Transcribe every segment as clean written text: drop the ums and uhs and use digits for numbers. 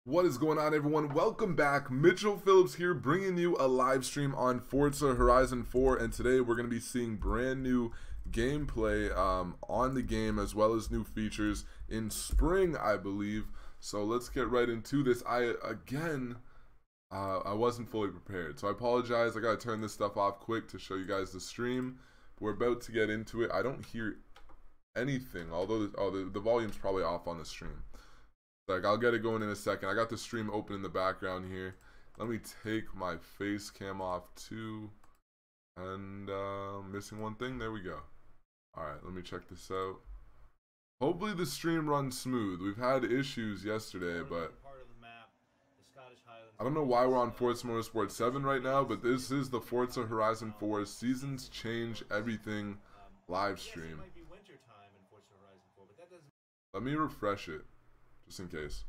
What is going on, everyone? Welcome back. Mitchell Phillips here, bringing you a live stream on Forza Horizon 4, and today we're going to be seeing brand new gameplay on the game, as well as new features in spring, I believe. So let's get right into this. I wasn't fully prepared, so I apologize. I got to turn this stuff off quick to show you guys the stream. We're about to get into it. I don't hear anything, although the volume's probably off on the stream. Like, I'll get it going in a second. I got the stream open in the background here. Let me take my face cam off too. And missing one thing. There we go. Alright, let me check this out. Hopefully the stream runs smooth. We've had issues yesterday, but I don't know why we're on Forza Motorsport 7 right now, but this is the Forza Horizon 4 Seasons Change Everything live stream. Let me refresh it, just in case.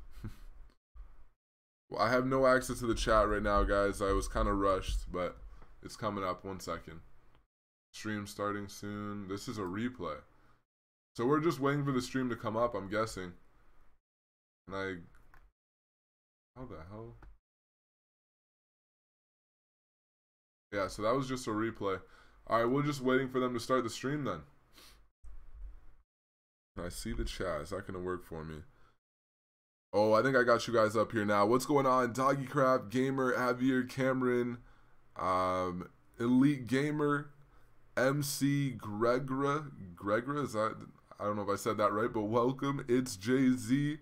Well, I have no access to the chat right now, guys. I was kind of rushed, but it's coming up. 1 second. Stream starting soon. This is a replay. So we're just waiting for the stream to come up, I'm guessing. And how the hell? Yeah, so that was just a replay. Alright, we're just waiting for them to start the stream then. I see the chat. Is that going to work for me? Oh, I think I got you guys up here now. What's going on? Doggycraft, Gamer, Javier, Cameron, Elite Gamer, MC Gregra, is that, I don't know if I said that right, but welcome. It's Jay-Z,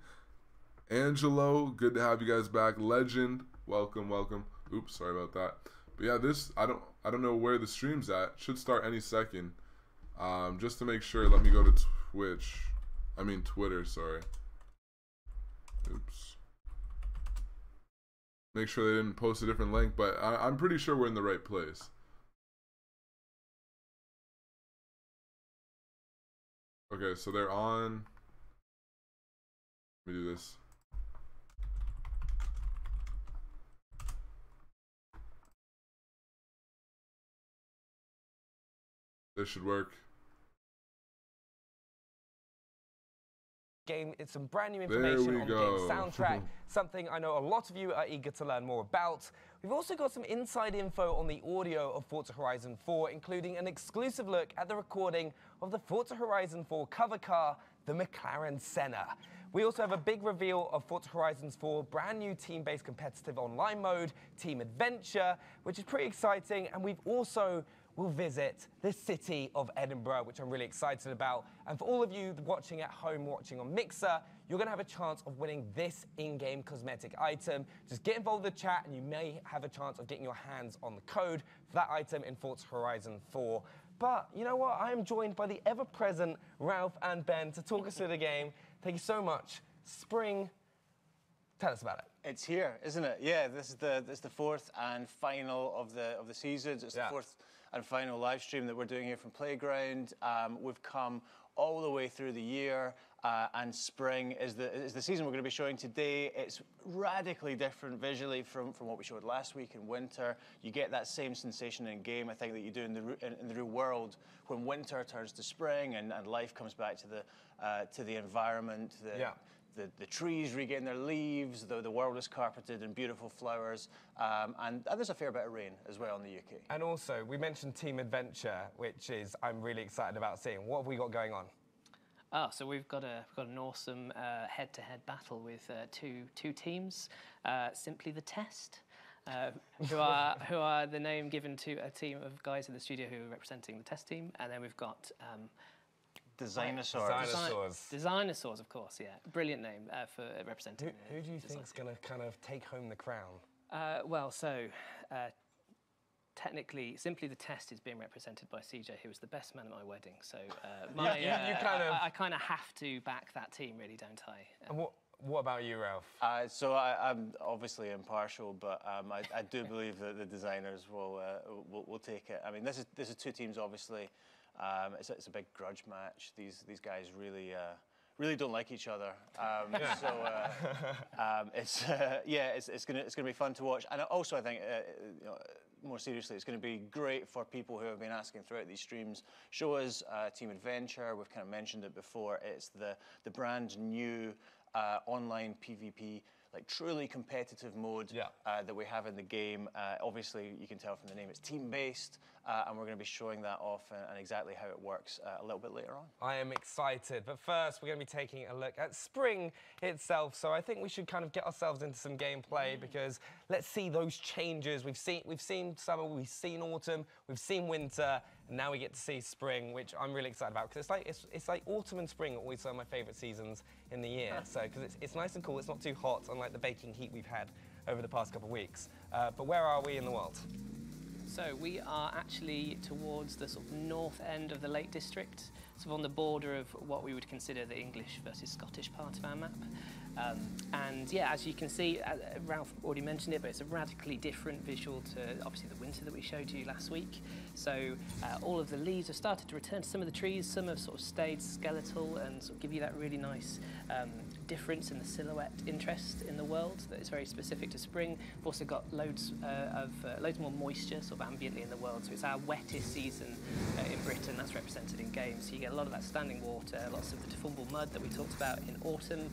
Angelo, good to have you guys back. Legend, welcome. Oops, sorry about that. But yeah, this, I don't know where the stream's at. Should start any second. Just to make sure, let me go to Twitter, sorry. Oops. Make sure they didn't post a different link, but I'm pretty sure we're in the right place. Okay, so they're on. Let me do this. This should work. Game, it's some brand new information on the game soundtrack, something I know a lot of you are eager to learn more about. We've also got some inside info on the audio of Forza Horizon 4, including an exclusive look at the recording of the Forza Horizon 4 cover car, the McLaren Senna. We also have a big reveal of Forza Horizon 4 brand new team-based competitive online mode, Team Adventure, which is pretty exciting, and we'll visit the city of Edinburgh, which I'm really excited about. And for all of you watching at home, watching on Mixer, you're going to have a chance of winning this in-game cosmetic item. Just get involved in the chat, and you may have a chance of getting your hands on the code for that item in Forza Horizon 4. But you know what? I am joined by the ever-present Ralph and Ben to talk us through the game. Thank you so much. Spring, tell us about it. It's here, isn't it? Yeah, this is the fourth and final of the seasons. It's the fourth and final live stream that we're doing here from Playground. We've come all the way through the year, and spring is the season we're going to be showing today. It's radically different visually from what we showed last week in winter. You get that same sensation in game, I think, that you do in the real world when winter turns to spring and life comes back to the environment. The trees regain their leaves, the world is carpeted in beautiful flowers, and there's a fair bit of rain as well in the UK. And also, we mentioned Team Adventure, which is I'm really excited about seeing. What have we got going on? So we've got an awesome head-to-head battle with two teams. Simply the Test, who are the name given to a team of guys in the studio who are representing the Test team, and then we've got. Designers, of course, yeah. Brilliant name for representing. Who do you think is going to kind of take home the crown? Technically, Simply the Test is being represented by CJ, who was the best man at my wedding. So I kind of have to back that team, really, don't I? And what about you, Ralph? So I'm obviously impartial, but I do believe that the designers will take it. I mean, this is two teams, obviously. It's a big grudge match. These guys really don't like each other. It's gonna be fun to watch. And also, I think more seriously, it's going to be great for people who have been asking throughout these streams. Show us Team Adventure. We've kind of mentioned it before. It's the brand new online PvP like truly competitive mode that we have in the game. Obviously, you can tell from the name, it's team-based, and we're going to be showing that off and exactly how it works a little bit later on. I am excited, but first we're going to be taking a look at spring itself. So I think we should kind of get ourselves into some gameplay because let's see those changes. We've seen summer, we've seen autumn, we've seen winter, and now we get to see spring, which I'm really excited about because it's like autumn and spring are always some of my favourite seasons in the year. So because it's nice and cool, it's not too hot, unlike the baking heat we've had over the past couple of weeks. But where are we in the world? So we are actually towards the sort of north end of the Lake District, sort of on the border of what we would consider the English versus Scottish part of our map. And yeah, as you can see, Ralph already mentioned it, but it's a radically different visual to obviously the winter that we showed you last week. So all of the leaves have started to return to some of the trees. Some have sort of stayed skeletal and sort of give you that really nice difference in the silhouette interest in the world that is very specific to spring. We've also got loads more moisture sort of ambiently in the world. So it's our wettest season in Britain. That's represented in games. So you get a lot of that standing water, lots of the tumble mud that we talked about in autumn.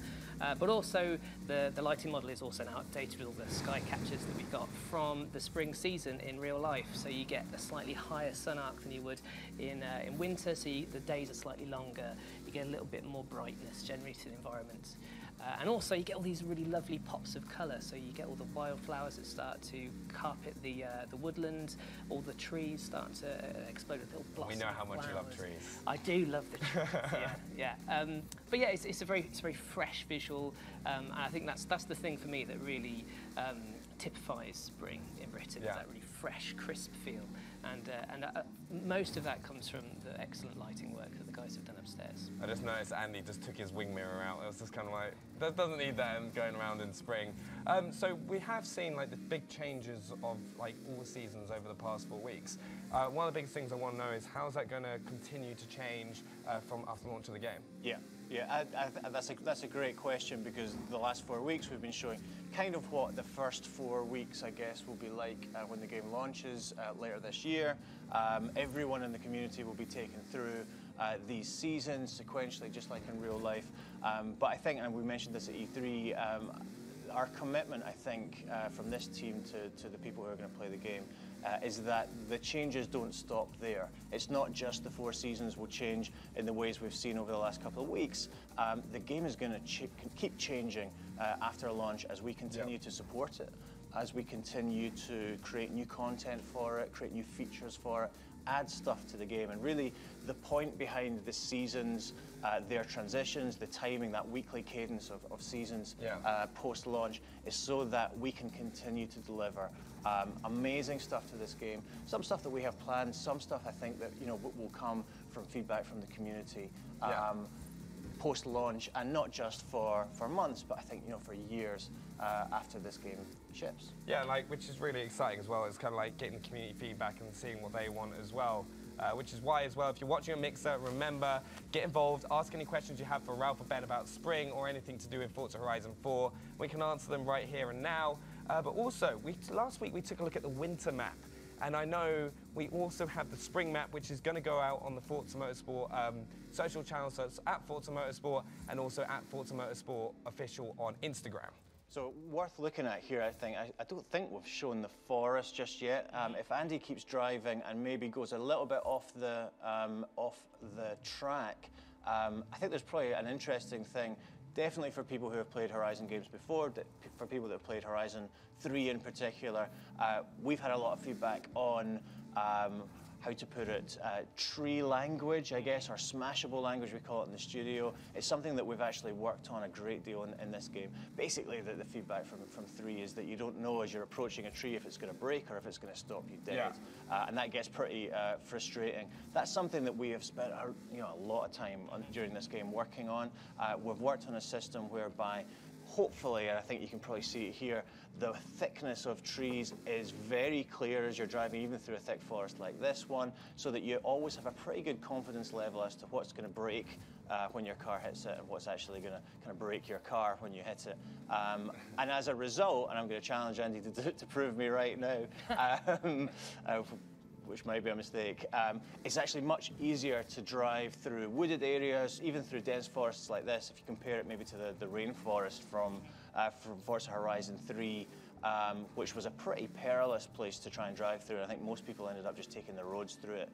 But also the lighting model is also now updated with all the sky captures that we've got from the spring season in real life. So you get a slightly higher sun arc than you would in winter, so the days are slightly longer. You get a little bit more brightness generally to the environment. And also you get all these really lovely pops of colour. So you get all the wildflowers that start to carpet the woodland. All the trees start to explode with little blossoms. We know how much you love trees. I do love the trees. yeah. But yeah, it's a very fresh visual, and I think that's the thing for me that really typifies spring in Britain. Is that really fresh, crisp feel, and most of that comes from the excellent lighting work that the guys have done upstairs. I just noticed Andy just took his wing mirror out. It was just kind of like, that doesn't need that going around in spring. So we have seen like the big changes of like all the seasons over the past 4 weeks. One of the biggest things I want to know is how's that going to continue to change from after the launch of the game? Yeah, that's a great question because the last 4 weeks we've been showing kind of what the first 4 weeks, I guess, will be like when the game launches later this year. Everyone in the community will be taken through these seasons sequentially, just like in real life. But I think, and we mentioned this at E3, our commitment, I think, from this team to the people who are going to play the game is that the changes don't stop there. It's not just the 4 seasons will change in the ways we've seen over the last couple of weeks. The game is going to keep changing after launch as we continue to support it, as we continue to create new content for it, create new features for it, add stuff to the game. And really, the point behind the seasons, their transitions, the timing, that weekly cadence of seasons post-launch is so that we can continue to deliver amazing stuff to this game. Some stuff that we have planned, some stuff I think that will come from feedback from the community post-launch, and not just for months, but I think for years after this game ships. Yeah, which is really exciting as well. It's kind of like getting the community feedback and seeing what they want as well. Which is why as well, if you're watching on Mixer, remember, get involved, ask any questions you have for Ralph or Ben about spring or anything to do with Forza Horizon 4. We can answer them right here and now. But also, last week we took a look at the winter map. And I know we also have the spring map, which is going to go out on the Forza Motorsport social channel. So it's at Forza Motorsport and also at Forza Motorsport official on Instagram. So worth looking at here, I think. I don't think we've shown the forest just yet. If Andy keeps driving and maybe goes a little bit off the track, I think there's probably an interesting thing. Definitely for people who have played Horizon games before, for people that have played Horizon 3 in particular, we've had a lot of feedback on how to put it, tree language, I guess, or smashable language, we call it in the studio. It's something that we've actually worked on a great deal in this game. Basically, the feedback from 3 is that you don't know as you're approaching a tree if it's going to break or if it's going to stop you dead. And that gets pretty frustrating. That's something that we have spent a lot of time during this game working on. We've worked on a system whereby hopefully, and I think you can probably see it here, the thickness of trees is very clear as you're driving, even through a thick forest like this one, so that you always have a pretty good confidence level as to what's going to break when your car hits it and what's actually going to kind of break your car when you hit it. And as a result, and I'm going to challenge Andy to prove me right now, which might be a mistake, it's actually much easier to drive through wooded areas, even through dense forests like this, if you compare it maybe to the rainforest from from Forza Horizon 3, which was a pretty perilous place to try and drive through. I think most people ended up just taking the roads through it.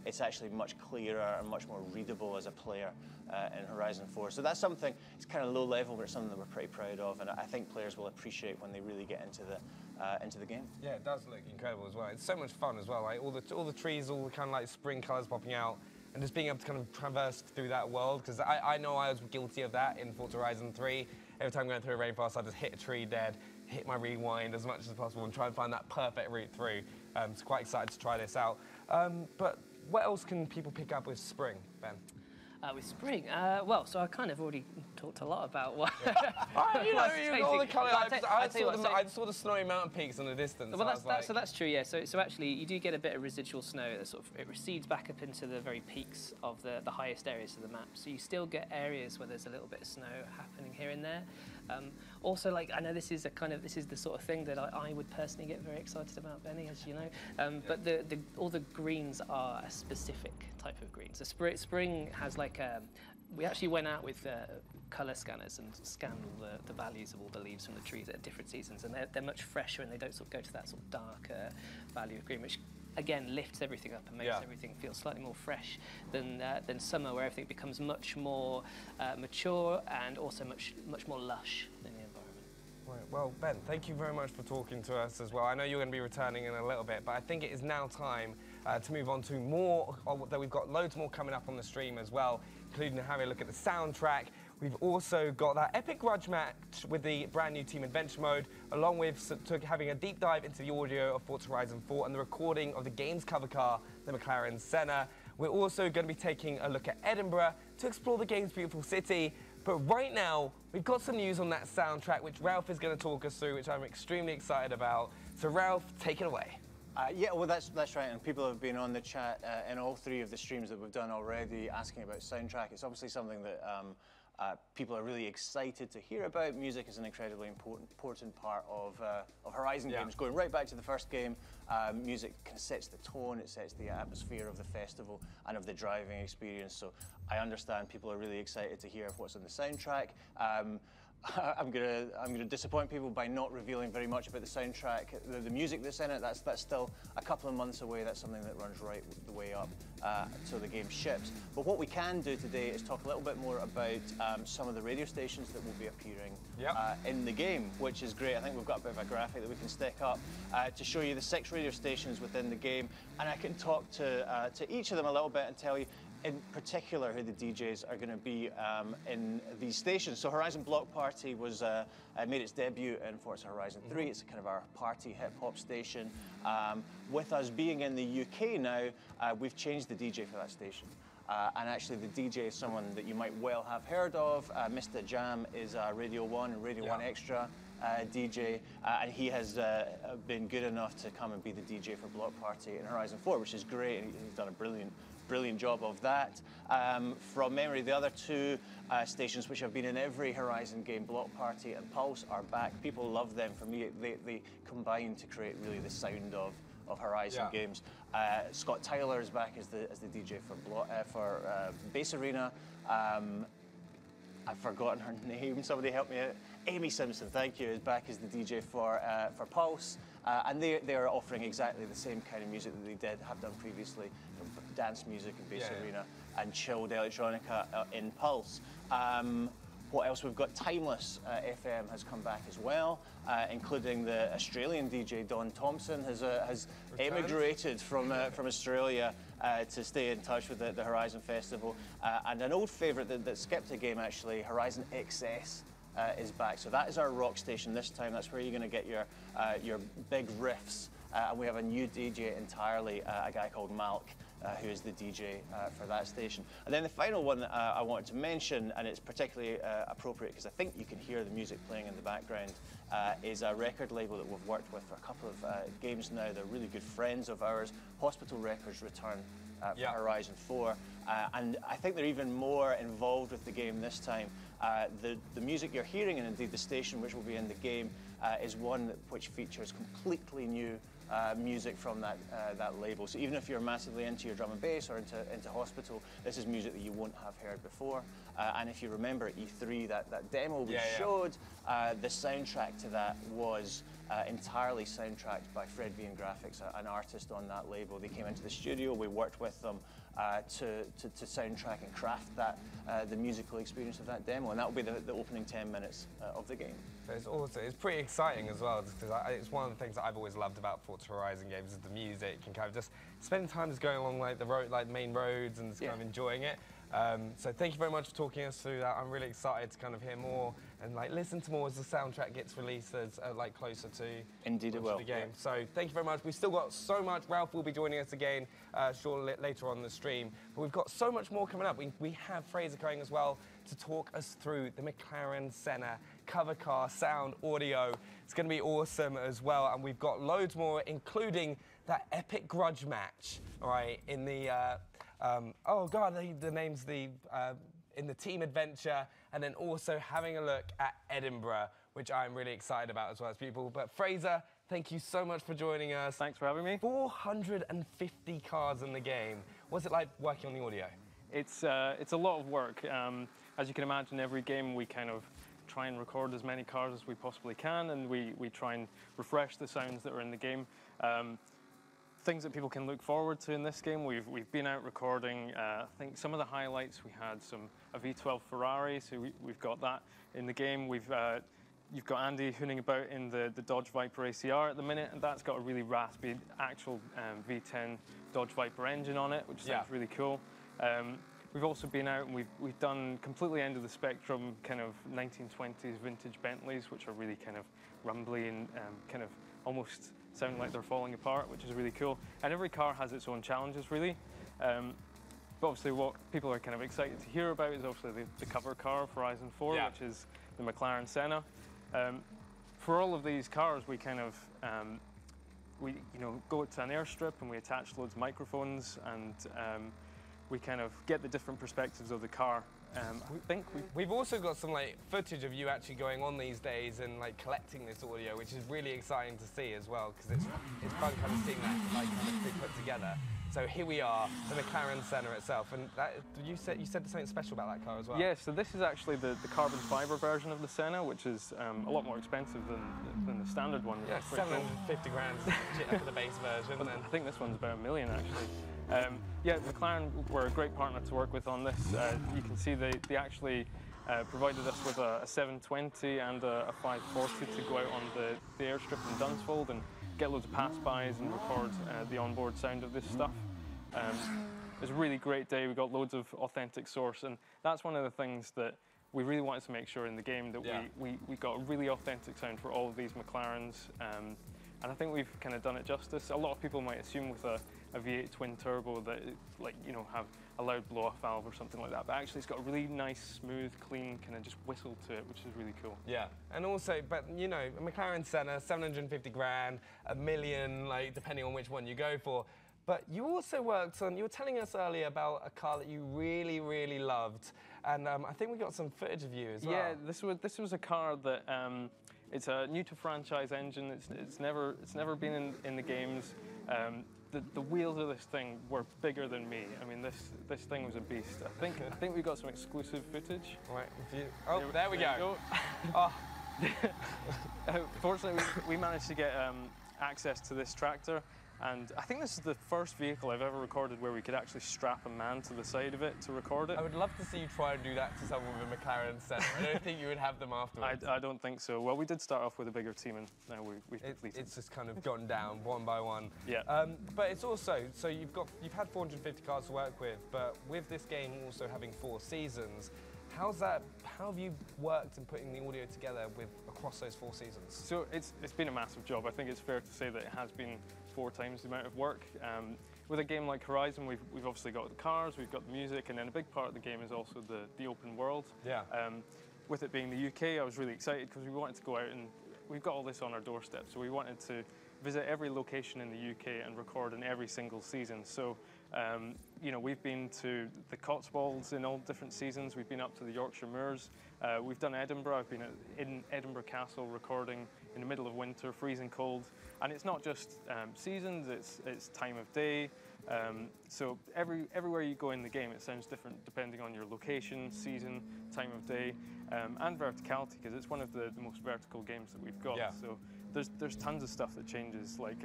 It's actually much clearer and much more readable as a player in Horizon 4. So that's something, it's kind of low level, but it's something that we're pretty proud of, and I think players will appreciate when they really get into the game. Yeah, it does look incredible as well. It's so much fun as well. Like all the trees, all the kind of like spring colours popping out, and just being able to kind of traverse through that world. Because I know I was guilty of that in Forza Horizon 3. Every time going through a rainforest, I just hit a tree dead, hit my rewind as much as possible, and try and find that perfect route through. So quite excited to try this out. But what else can people pick up with spring, Ben? With spring, well, so I kind of already talked a lot about what. You know, you all the colour. I saw the snowy mountain peaks in the distance. Well, that's true, yeah. So actually, you do get a bit of residual snow that sort of it recedes back up into the very peaks of the highest areas of the map. So you still get areas where there's a little bit of snow happening here and there. Also, like I know this is the sort of thing that I would personally get very excited about, Benny, as you know. But all the greens are a specific type of green. So spring has like we actually went out with colour scanners and scanned all the values of all the leaves from the trees at different seasons, and they're much fresher and they don't sort of go to that sort of darker value of green, which again lifts everything up and makes everything feel slightly more fresh than summer, where everything becomes much more mature and also much more lush in the environment. Right, well, Ben, thank you very much for talking to us as well. I know you're going to be returning in a little bit, but I think it is now time to move on to more. We've got loads more coming up on the stream as well, including having a look at the soundtrack. We've also got that epic grudge match with the brand new Team Adventure mode, along with having a deep dive into the audio of Forza Horizon 4 and the recording of the game's cover car, the McLaren Senna. We're also going to be taking a look at Edinburgh to explore the game's beautiful city. But right now, we've got some news on that soundtrack, which Ralph is going to talk us through, which I'm extremely excited about. So Ralph, take it away. Yeah, well, that's right, and people have been on the chat in all three of the streams that we've done already asking about soundtrack. It's obviously something that people are really excited to hear about. Music is an incredibly important part of Horizon games. Going right back to the first game, music kind of sets the tone, it sets the atmosphere of the festival and of the driving experience. So I understand people are really excited to hear what's on the soundtrack. I'm gonna disappoint people by not revealing very much about the soundtrack. The music that's in it, that's still a couple of months away. That's something that runs right the way up till the game ships. But what we can do today is talk a little bit more about some of the radio stations that will be appearing in the game, which is great. I think we've got a bit of a graphic that we can stick up to show you the 6 radio stations within the game, and I can talk to each of them a little bit and tell you in particular who the DJs are going to be in these stations. So Horizon Block Party made its debut in Forza Horizon 3. It's kind of our party hip-hop station. With us being in the UK now, we've changed the DJ for that station. And actually the DJ is someone that you might well have heard of. Mr. Jam is Radio 1 and Radio 1 Extra DJ, and he has been good enough to come and be the DJ for Block Party in Horizon 4, which is great, and he's done a brilliant job of that. From memory, the other 2 stations which have been in every Horizon game, Block Party and Pulse, are back. People love them. For me, they combine to create really the sound of Horizon games. Scott Tyler is back as the DJ for Bass Arena. I've forgotten her name. Somebody help me out. Amy Simpson, thank you, is back as the DJ for Pulse. And they are offering exactly the same kind of music that they have done previously, dance music in Bass Arena and chilled electronica in Pulse. What else? We've got Timeless FM has come back as well, including the Australian DJ Don Thompson has emigrated from Australia to stay in touch with the Horizon Festival. And an old favourite that skipped a game actually, Horizon XS. Is back. So that is our rock station this time. That's where you're going to get your big riffs. And we have a new DJ entirely, a guy called Malk, who is the DJ for that station. And then the final one that I wanted to mention, and it's particularly appropriate because I think you can hear the music playing in the background, is a record label that we've worked with for a couple of games now. They're really good friends of ours. Hospital Records return for Horizon 4. And I think they're even more involved with the game this time. The music you're hearing, and indeed the station which will be in the game, is one which features completely new music from that label. So even if you're massively into your drum and bass or into Hospital, this is music that you won't have heard before. And if you remember at E3, that demo we showed, the soundtrack to that was entirely soundtracked by Fred V and Graphics, an artist on that label. They came into the studio, we worked with them to soundtrack and craft that the musical experience of that demo, and that will be the opening 10 minutes of the game. It's also, it's pretty exciting as well, because it's one of the things that I've always loved about Forza Horizon games is the music and kind of just spending time just going along like the road, like main roads, and just kind of enjoying it. So thank you very much for talking us through that. I'm really excited to kind of hear more and like listen to more as the soundtrack gets released as like closer to Indeed it will. the game. So thank you very much. We've still got so much. Ralph will be joining us again shortly later on the stream. But we've got so much more coming up. We have Fraser coming as well to talk us through the McLaren Senna cover car, sound, audio. It's going to be awesome as well. And we've got loads more, including that epic grudge match, all right, in the oh god, the name's in the team adventure, and then also having a look at Edinburgh, which I'm really excited about as well as people. But Fraser, thank you so much for joining us. Thanks for having me. 450 cars in the game. What's it like working on the audio? It's a lot of work. As you can imagine, every game we kind of try and record as many cars as we possibly can, and we try and refresh the sounds that are in the game. Things that people can look forward to in this game, we've been out recording, I think some of the highlights, we had a V12 Ferrari, so we've got that in the game. You've got Andy hooning about in the Dodge Viper ACR at the minute, and that's got a really raspy actual V10 Dodge Viper engine on it, which sounds really cool. We've also been out and we've done completely end of the spectrum kind of 1920s vintage Bentleys, which are really kind of rumbly and kind of almost sound like they're falling apart, which is really cool. And every car has its own challenges, really. But obviously what people are kind of excited to hear about is obviously the cover car of Horizon 4, which is the McLaren Senna. For all of these cars, we kind of we go to an airstrip and we attach loads of microphones, and we kind of get the different perspectives of the car. We've also got some like footage of you actually going on these days and like collecting this audio, which is really exciting to see as well, because it's fun kind of seeing that like kind of be put together. So here we are, the McLaren Senna itself, and you said something special about that car as well. Yeah, so this is actually the carbon fiber version of the Senna, which is a lot more expensive than the standard one. Yeah, 750 grand for the base version. And I think this one's about $1 million actually. Yeah, McLaren were a great partner to work with on this. You can see they actually provided us with a 720 and a 540 to go out on the airstrip in Dunsfold and get loads of pass-bys and record the onboard sound of this stuff. It was a really great day. We got loads of authentic source, and that's one of the things that we really wanted to make sure in the game, that we got a really authentic sound for all of these McLarens. And I think we've kind of done it justice. A lot of people might assume with a V8 twin turbo that it, have a loud blow-off valve or something like that, but actually it's got a really nice, smooth, clean kind of just whistle to it, which is really cool. Yeah, and also, but a McLaren Senna, 750 grand, $1 million, like depending on which one you go for. But you also worked on, you were telling us earlier about a car that you really, really loved, and I think we got some footage of you as well. Yeah, this was a car that it's a new to franchise engine. It's never been in the games. The wheels of this thing were bigger than me. I mean, this thing was a beast. I think we got some exclusive footage. Right. There we go. Oh. Fortunately, we managed to get access to this tractor. And I think this is the first vehicle I've ever recorded where we could actually strap a man to the side of it to record it. I would love to see you try and do that to someone with a McLaren Senna. I don't think you would have them afterwards. I don't think so. Well, we did start off with a bigger team, and now we've depleted. It's just kind of gone down one by one. Yeah. But it's also, so you've had 450 cars to work with, but with this game also having 4 seasons, how have you worked in putting the audio together across those 4 seasons? So it's been a massive job. I think it's fair to say that it has been 4 times the amount of work. With a game like Horizon, we've obviously got the cars, we've got the music, and then a big part of the game is also the open world. Yeah. With it being the UK, I was really excited because we wanted to go out and we've got all this on our doorstep. So we wanted to visit every location in the UK and record in every single season. So, we've been to the Cotswolds in all different seasons. We've been up to the Yorkshire Moors. We've done Edinburgh. I've been in Edinburgh Castle recording in the middle of winter, freezing cold. And it's not just seasons, it's time of day. So everywhere you go in the game, it sounds different depending on your location, season, time of day, and verticality, because it's one of the most vertical games that we've got. Yeah. So there's tons of stuff that changes. Like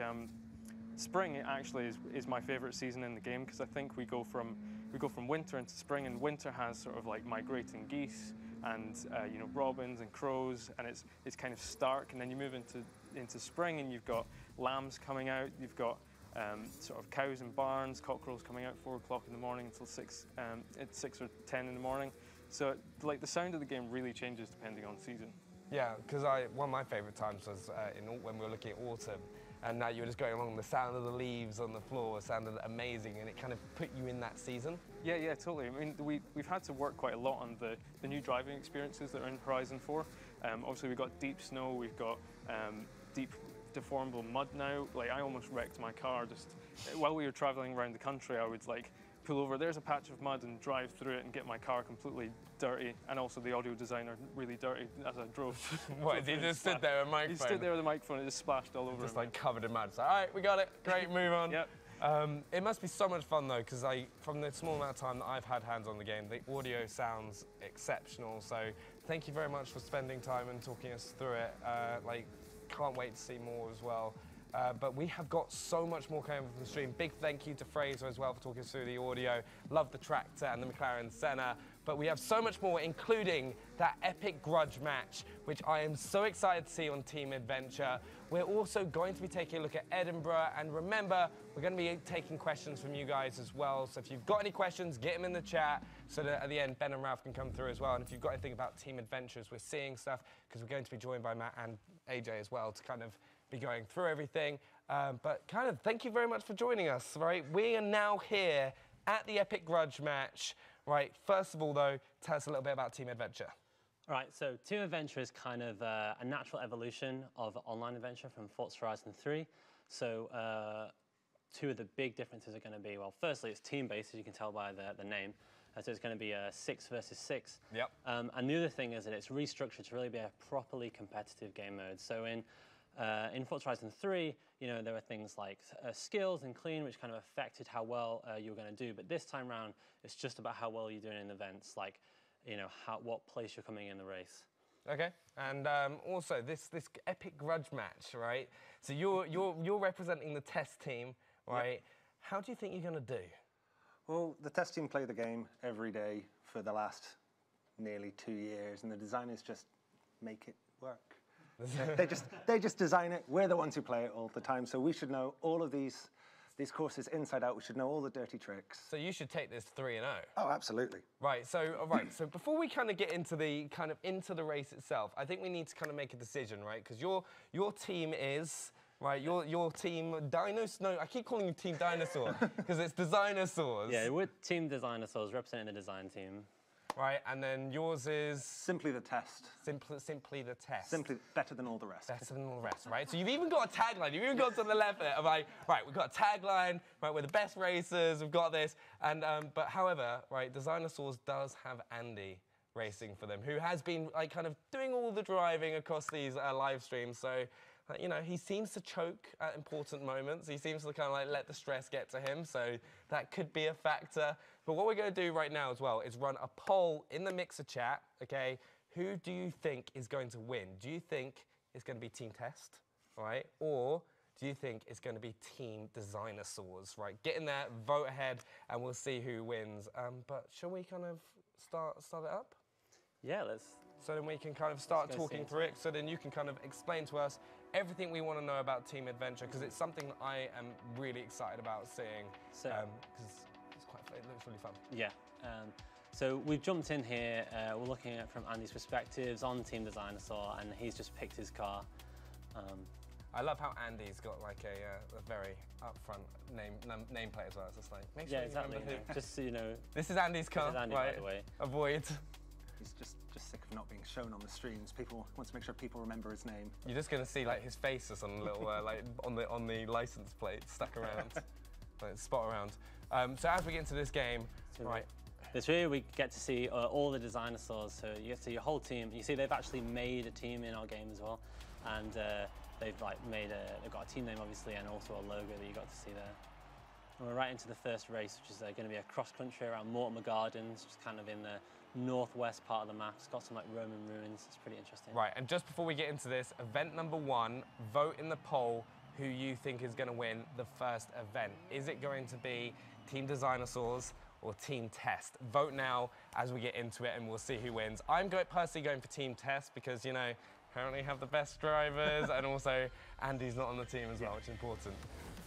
spring actually is my favorite season in the game, because I think we go from winter into spring, and winter has sort of like migrating geese and you know, robins and crows, and it's kind of stark. And then you move into spring, and you've got lambs coming out, you've got sort of cows in barns, cockerels coming out 4 o'clock in the morning until 6 or 10 in the morning. So like the sound of the game really changes depending on season. Yeah, because one of my favourite times was when we were looking at autumn, and now you were just going along, the sound of the leaves on the floor sounded amazing, and it kind of put you in that season. Yeah, totally. I mean, we've had to work quite a lot on the new driving experiences that are in Horizon 4. Obviously, we've got deep snow, we've got deep deformable mud now. Like, I almost wrecked my car just while we were traveling around the country. I would like pull over, there's a patch of mud, and drive through it and get my car completely dirty, and also the audio designer really dirty as I drove. What, he just stood there with a microphone? He stood there with a microphone, it just splashed all over just him. Like covered in mud. So, all right, we got it. Great, move on. Yep. It must be so much fun though, because from the small amount of time that I've had hands on the game, the audio sounds exceptional. So thank you very much for spending time and talking us through it. Like, can't wait to see more as well. But we have got so much more coming from the stream. Big thank you to Fraser as well for talking us through the audio. Love the tractor and the McLaren Senna. But we have so much more, including that epic grudge match, which I am so excited to see on Team Adventure. We're also going to be taking a look at Edinburgh. And remember, we're going to be taking questions from you guys as well. So if you've got any questions, get them in the chat so that at the end, Ben and Ralph can come through as well. And if you've got anything about Team Adventures, we're seeing stuff, because we're going to be joined by Matt and AJ as well to kind of be going through everything. But kind of thank you very much for joining us, right? We are now here at the epic grudge match, right? First of all, though, tell us a little bit about Team Adventure. All right, so Team Adventure is kind of a natural evolution of online adventure from Forza Horizon 3. So two of the big differences are going to be, well, firstly, it's team-based, as you can tell by the name. So it's going to be a 6 versus 6. Yep. And the other thing is that it's restructured to really be a properly competitive game mode. So in Forza Horizon 3, you know, there were things like skills and clean, which kind of affected how well you were going to do. But this time round, it's just about how well you're doing in events, like, you know, what place you're coming in the race. Okay, and also this epic grudge match, right? So you're representing the test team, right? Yep. How do you think you're going to do? Well, the test team play the game every day for the last nearly 2 years, and the designers just make it work. they just design it. We're the ones who play it all the time, so we should know all of these courses inside out. We should know all the dirty tricks. So you should take this 3-0. Oh, absolutely. Right. So So before we kind of get into the race itself, I think we need to kind of make a decision, right? Because your team is. Right, your team Dinosaurs. No, I keep calling you Team Dinosaur because it's Designsaurs. Yeah, we're Team Designsaurs representing the design team. Right, and then yours is Simply the Test. Simply the Test. Simply better than all the rest. Better than all the rest, right? So you've even got a tagline. You've even got to the left there of like, right, we've got a tagline. Right, we're the best racers. We've got this, and but however, right, Designsaurs does have Andy racing for them, who has been like kind of doing all the driving across these live streams. So. You know, he seems to choke at important moments. He seems to kind of like let the stress get to him, so that could be a factor. But what we're going to do right now as well is run a poll in the Mixer chat, okay? Who do you think is going to win? Do you think it's going to be Team Test, right? Or do you think it's going to be Team Designsaurs, right? Get in there, vote ahead, and we'll see who wins. But shall we kind of start it up? Yeah, let's. So then we can kind of start talking through it, so then you can kind of explain to us everything we want to know about Team Adventure, because it's something that I am really excited about seeing, because it looks really fun. Yeah. So we've jumped in here, we're looking at it from Andy's perspectives on Team Designsaur, and he's just picked his car. I love how Andy's got like a very upfront nameplate as well. It's just like, make sure you remember who. Just so you know. This is Andy's car, this is Andy, right? By the way. Avoid. He's just sick of not being shown on the streams. People wants to make sure people remember his name. You're just going to see like his face as on a little like on the license plate stuck around, like spot around. So as we get into this game, right. This really we get to see all the Designsaurs. So you get to see your whole team. You see they've actually made a team in our game as well. and they've got a team name obviously, and also a logo that you got to see there. And we're right into the first race, which is going to be a cross-country around Mortimer Gardens, which is kind of in the northwest part of the map. It's got some like Roman ruins. It's pretty interesting. Right, and just before we get into this, event number 1, vote in the poll who you think is going to win the first event. Is it going to be Team Dinosaurs or Team Test? Vote now as we get into it, and we'll see who wins. I'm personally going for Team Test because, you know, apparently have the best drivers, and also Andy's not on the team as well, which is important.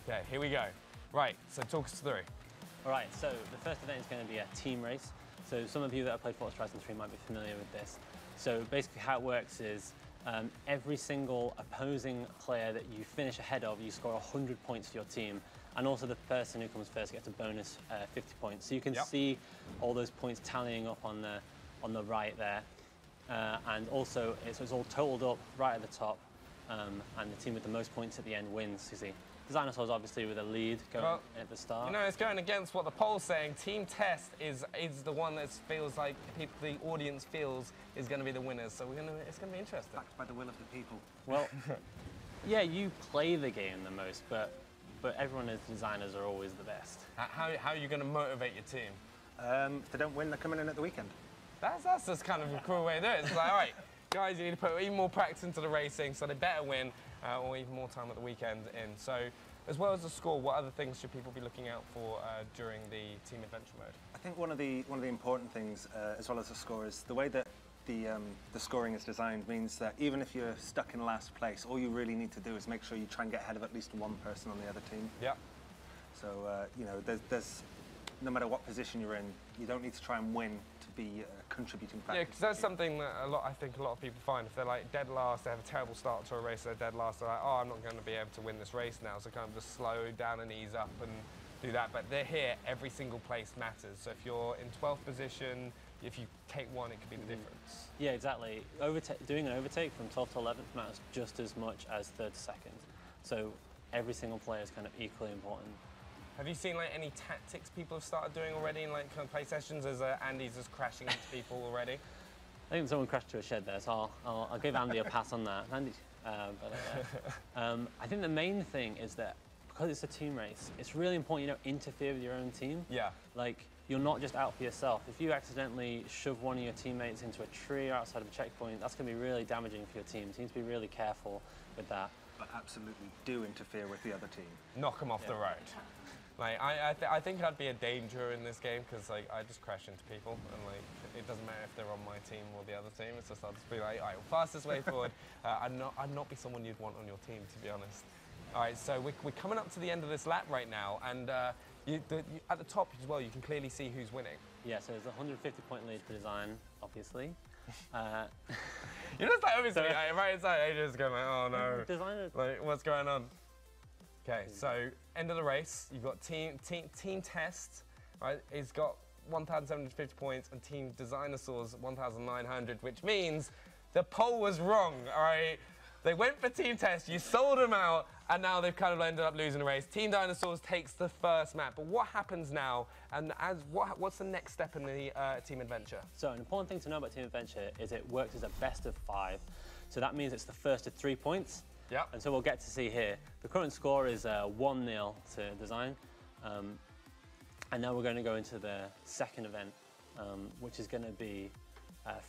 Okay, here we go. Right, so talk us through. All right, so the first event is going to be a team race. So some of you that have played Forza Horizon 3 might be familiar with this. So basically how it works is every single opposing player that you finish ahead of, you score 100 points for your team. And also the person who comes first gets a bonus 50 points. So you can see all those points tallying up on the right there. And also it's all totaled up right at the top. And the team with the most points at the end wins, you see. The Dinosaurs obviously with a lead going at the start. You know, it's going against what the poll's saying. Team Test is the one that feels like the audience feels is going to be the winners. So it's going to be interesting. Backed by the will of the people. Well, yeah, you play the game the most, but everyone as designers are always the best. How are you going to motivate your team? If they don't win, they're coming in at the weekend. That's just kind of a cool way to do it. It's like, all right, guys, you need to put even more practice into the racing, so they better win, or even more time at the weekend in. So, as well as the score, what other things should people be looking out for during the team adventure mode? I think one of the important things, as well as the score, is the way that the scoring is designed means that even if you're stuck in last place, all you really need to do is make sure you try and get ahead of at least one person on the other team. Yeah. So you know, there's no matter what position you're in, you don't need to try and win to be a contributing factor. Yeah, because that's something that I think a lot of people find. If they're like dead last, they have a terrible start to a race, they're dead last, they're like, oh, I'm not going to be able to win this race now, so kind of just slow down and ease up and do that. But they're here, every single place matters. So if you're in 12th position, if you take one, it could be the difference. Yeah, exactly. Doing an overtake from 12th to 11th matters just as much as 3rd to 2nd. So every single player is kind of equally important. Have you seen like any tactics people have started doing already in like kind of play sessions as Andy's just crashing into people already? I think someone crashed to a shed there, so I'll give Andy a pass on that. Andy, I think the main thing is that because it's a team race, it's really important you don't interfere with your own team. Yeah. Like, you're not just out for yourself. If you accidentally shove one of your teammates into a tree or outside of a checkpoint, that's going to be really damaging for your team. You need to be really careful with that. But absolutely do interfere with the other team. Knock them off the road. Like, I think I'd be a danger in this game because like I just crash into people and like it doesn't matter if they're on my team or the other team. It's just I'll just be like, all right, fastest way forward. I'd not be someone you'd want on your team, to be honest. All right, so we're coming up to the end of this lap right now, and at the top as well, you can clearly see who's winning. Yeah, so there's a 150-point lead for design, obviously. You're just like obviously right inside Adrian's going like, oh no, designer. Like what's going on? Okay, so end of the race, you've got team Test, right? It's got 1,750 points, and Team Dinosaurs 1,900, which means the poll was wrong. All right, they went for Team Test, you sold them out, and now they've kind of ended up losing the race. Team Dinosaurs takes the first map, but what happens now? And what's the next step in the team adventure? So an important thing to know about team adventure is it works as a best of 5. So that means it's the first of 3 points. Yep. And so we'll get to see here. The current score is 1-0 to design. And now we're going to go into the second event, which is going to be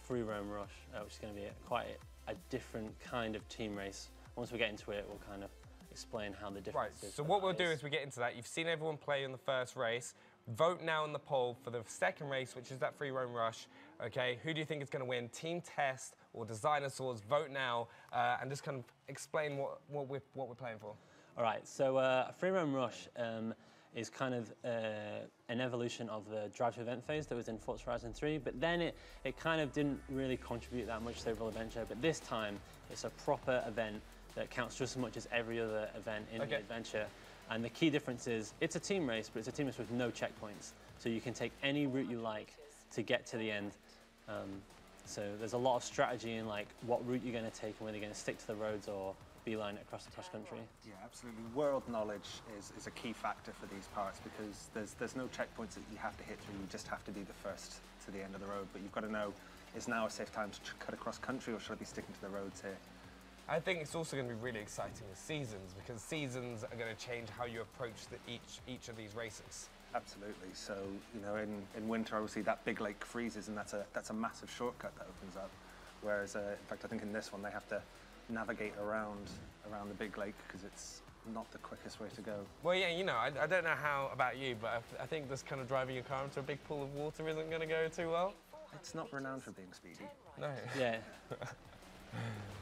Free Roam Rush, which is going to be quite a different kind of team race. Once we get into it, we'll kind of explain how the difference is. Right, so what we'll do is we get into that. You've seen everyone play in the first race. Vote now in the poll for the second race, which is that Free Roam Rush. Okay, who do you think is going to win? Team Test or Dinosaurs? Vote now, and just kind of explain what we're playing for. All right, so Free Roam Rush is kind of an evolution of the Drive to Event phase that was in Forza Horizon 3, but then it kind of didn't really contribute that much to the overall adventure. But this time, it's a proper event that counts just as much as every other event in the adventure. And the key difference is it's a team race, but it's a team race with no checkpoints. So you can take any route you like to get to the end. So there's a lot of strategy in like what route you're going to take and whether you're going to stick to the roads or beeline it across the touch country. Yeah, absolutely. World knowledge is a key factor for these parts because there's no checkpoints that you have to hit through. You just have to be the first to the end of the road. But you've got to know, is now a safe time to cut across country or should I be sticking to the roads here? I think it's also going to be really exciting with seasons, because seasons are going to change how you approach each of these races. Absolutely. So, you know, in winter, obviously, that big lake freezes, and that's a massive shortcut that opens up. Whereas, in fact, I think in this one, they have to navigate around the big lake because it's not the quickest way to go. Well, yeah, you know, I don't know how about you, but I think this kind of driving your car into a big pool of water isn't going to go too well. It's not renowned for being speedy. No. Yeah.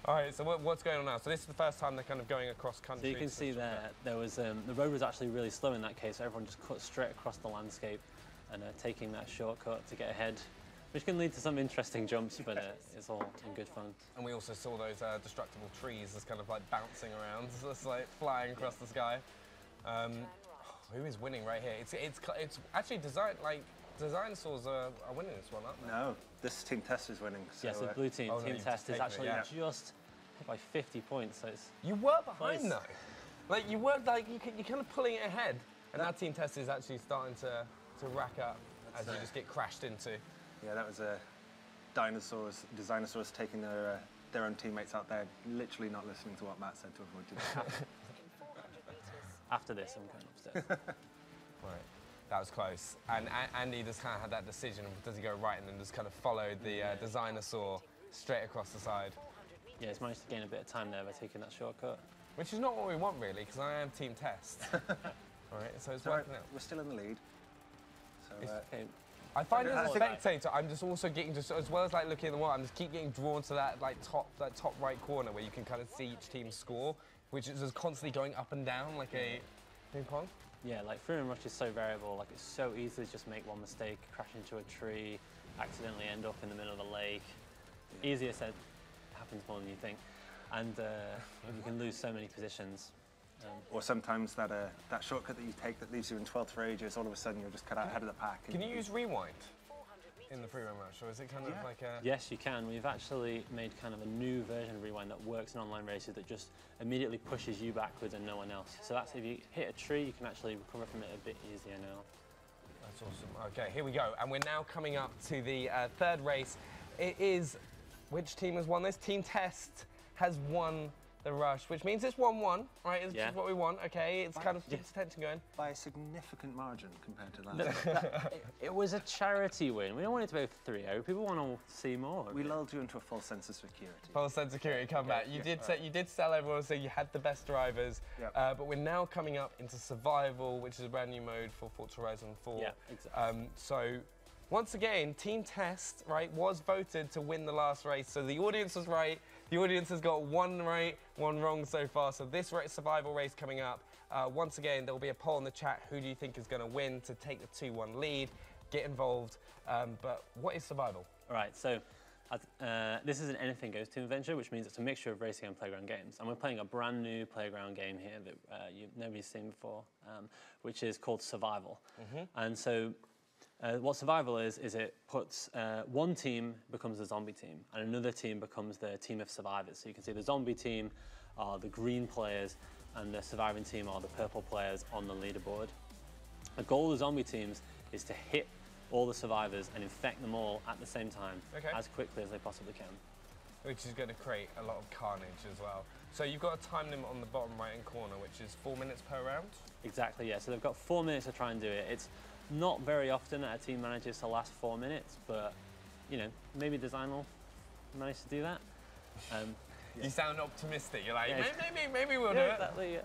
All right, so what's going on now? So this is the first time they're kind of going across country. So you can see there was the road was actually really slow in that case. So everyone just cut straight across the landscape and taking that shortcut to get ahead, which can lead to some interesting jumps, but it's all in good fun. And we also saw those destructible trees just kind of like bouncing around, just like flying across the sky. Who is winning right here? It's actually Dinosaurs are winning this one, aren't they? No, this Team Test is winning. So, yes, the blue team, Team Test is actually just hit by 50 points. So it's you were behind though. Like you were like you're kind of pulling it ahead, and that Team Test is actually starting to rack up as you just get crashed into. Yeah, that was Dinosaurs taking their own teammates out there, literally not listening to what Matt said to avoid to. After this, I'm going upstairs. Right. That was close. And Andy just kind of had that decision, does he go right, and then just kind of followed the Dinosaur straight across the side. Yeah, he's managed to gain a bit of time there by taking that shortcut. Which is not what we want, really, because I am Team Test. All right, so it's working out. We're still in the lead. So, okay. I find as a spectator, I'm just also getting, as well as like looking at the wall, I'm just keep getting drawn to that top right corner where you can kind of see each team's score, which is just constantly going up and down like a ping pong. Yeah, like Free and Rush is so variable, like it's so easy to just make one mistake, crash into a tree, accidentally end up in the middle of the lake. Yeah. Easier said, happens more than you think. And you can lose so many positions. Or sometimes that shortcut that you take that leaves you in 12th for ages, all of a sudden you're just cut out ahead of the pack. Can you use rewind in the free run rush, or is it kind of like a... Yes, you can. We've actually made kind of a new version of rewind that works in online races that just immediately pushes you backwards and no one else. So that's if you hit a tree, you can actually recover from it a bit easier now. That's awesome. Okay, here we go. And we're now coming up to the third race. It is... Which team has won this? Team Test has won the rush, which means it's 1-1, right? It's just what we want, okay? It's kind of keeps tension going. By a significant margin compared to that. It was a charity win. We don't want it to be 3-0. People want to see more. We lulled you into a false sense of security. False sense of security, come back. You did sell everyone, so you had the best drivers. Yep. But we're now coming up into Survival, which is a brand new mode for Forza Horizon 4. Yeah, exactly. So, once again, Team Test, right, was voted to win the last race. So the audience was right. The audience has got one right, one wrong so far. So this survival race coming up, once again, there will be a poll in the chat. Who do you think is going to win to take the 2-1 lead? Get involved. But what is survival? All right, so this is an anything goes to adventure, which means it's a mixture of racing and playground games. And we're playing a brand new playground game here that nobody's seen before, which is called Survival. And so what Survival is it puts one team becomes a zombie team and another team becomes the team of survivors. So you can see the zombie team are the green players and the surviving team are the purple players on the leaderboard. The goal of the zombie teams is to hit all the survivors and infect them all at the same time as quickly as they possibly can. Which is going to create a lot of carnage as well. So you've got a time limit on the bottom right-hand corner, which is 4 minutes per round? Exactly, yeah. So they've got 4 minutes to try and do it. It's not very often that a team manages to last 4 minutes, but, you know, maybe design will manage to do that. You sound optimistic. You're like, maybe we'll do it. Exactly, yeah.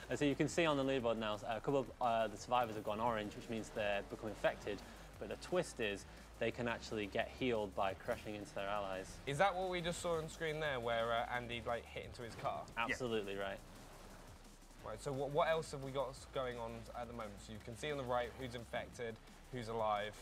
And so you can see on the leaderboard now, a couple of the survivors have gone orange, which means they're become infected. But the twist is they can actually get healed by crashing into their allies. Is that what we just saw on screen there, where Andy hit into his car? Absolutely right. Right, so what else have we got going on at the moment? So you can see on the right who's infected, who's alive.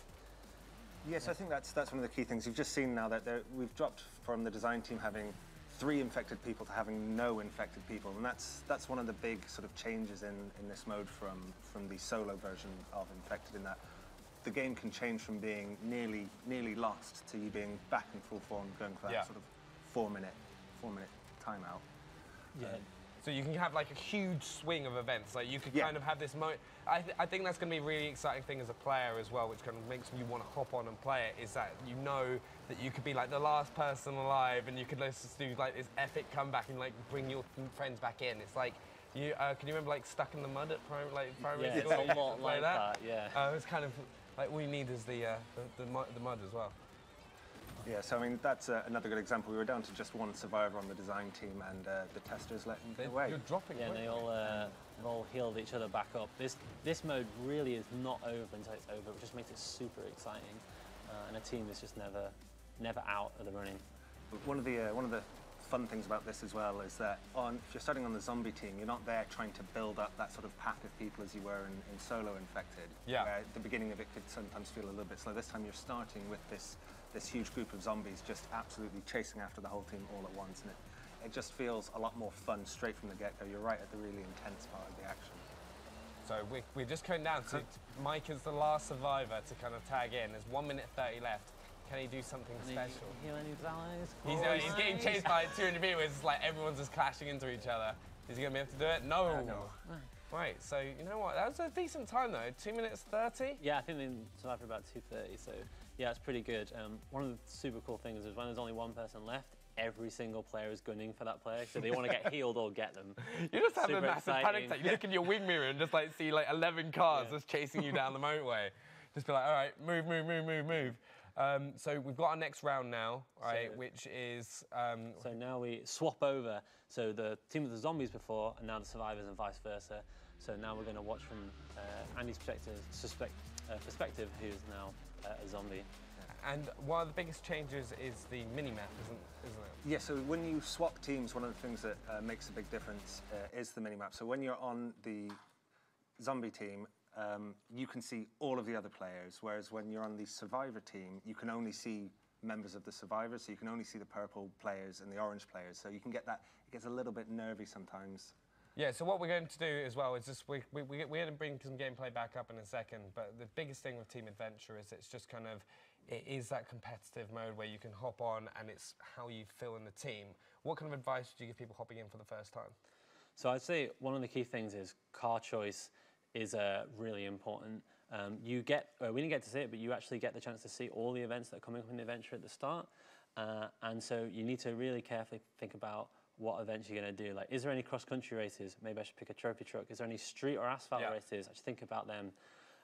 Yes, I think that's one of the key things. You've just seen now that we've dropped from the design team having 3 infected people to having no infected people, and that's one of the big sort of changes in this mode from the solo version of Infected, in that the game can change from being nearly lost to you being back in full form, going for that sort of 4 minute timeout. Yeah. So you can have like a huge swing of events. Like you could kind of have this I think that's going to be a really exciting thing as a player as well, which kind of makes you want to hop on and play it, is that you know that you could be like the last person alive and you could just do like this epic comeback and like bring your friends back in. It's like, can you remember like Stuck in the Mud at primary school? It's a lot like that, yeah. It's kind of like all you need is the mud as well. Yeah, so I mean, that's another good example. We were down to just one survivor on the design team, and the testers let him get away. You're dropping. Yeah, and they all healed each other back up. This mode really is not over until it's over, which just makes it super exciting. And a team is just never out of the running. One of the fun things about this as well is that if you're starting on the zombie team, you're not there trying to build up that sort of pack of people as you were in solo Infected. Yeah. Where at the beginning of it could sometimes feel a little bit slow. This time you're starting with this huge group of zombies just absolutely chasing after the whole team all at once, and it just feels a lot more fun straight from the get-go. You're right at the really intense part of the action. So we're just going down to Mike is the last survivor to kind of tag in. There's 1 minute 30 left. Can he do something special? Heal any guys? He's getting chased by 200 people. It's like everyone's just clashing into each other. Is he going to be able to do it? No. Right, so you know what? That was a decent time though. 2 minutes 30? Yeah, I think they survived for about 2:30, so yeah, it's pretty good. One of the super cool things is when there's only one person left, every single player is gunning for that player, so they want to get healed or get them. You just have a massive panic attack. You look in your wing mirror and just like see like 11 cars just chasing you down the motorway. Just be like, all right, move. So we've got our next round now, right, which is... So now we swap over. So the team with the zombies before, and now the survivors and vice versa. So now we're going to watch from Andy's perspective, who's now a zombie. And one of the biggest changes is the mini-map, isn't it? Yeah, so when you swap teams, one of the things that makes a big difference is the mini-map. So when you're on the zombie team, you can see all of the other players, whereas when you're on the survivor team, you can only see members of the survivors, so you can only see the purple players and the orange players. So you can get that, it gets a little bit nervy sometimes. Yeah, so what we're going to do as well is just, we're going to bring some gameplay back up in a second, but the biggest thing with Team Adventure is it's just kind of, it is that competitive mode where you can hop on and it's how you feel in the team. What kind of advice would you give people hopping in for the first time? So I'd say one of the key things is car choice is really important. We didn't get to see it, but you actually get the chance to see all the events that are coming up in the adventure at the start. And so you need to really carefully think about what events you're going to do. Like, is there any cross-country races? Maybe I should pick a trophy truck. Is there any street or asphalt races? I should think about them.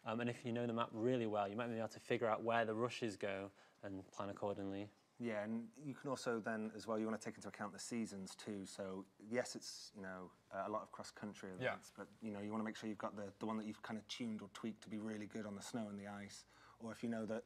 And if you know the map really well, you might be able to figure out where the rushes go and plan accordingly. Yeah, and you can also then, as well, you want to take into account the seasons too. So yes, it's, you know, a lot of cross-country events, but you know, you want to make sure you've got the one that you've kind of tuned or tweaked to be really good on the snow and the ice. Or if you know that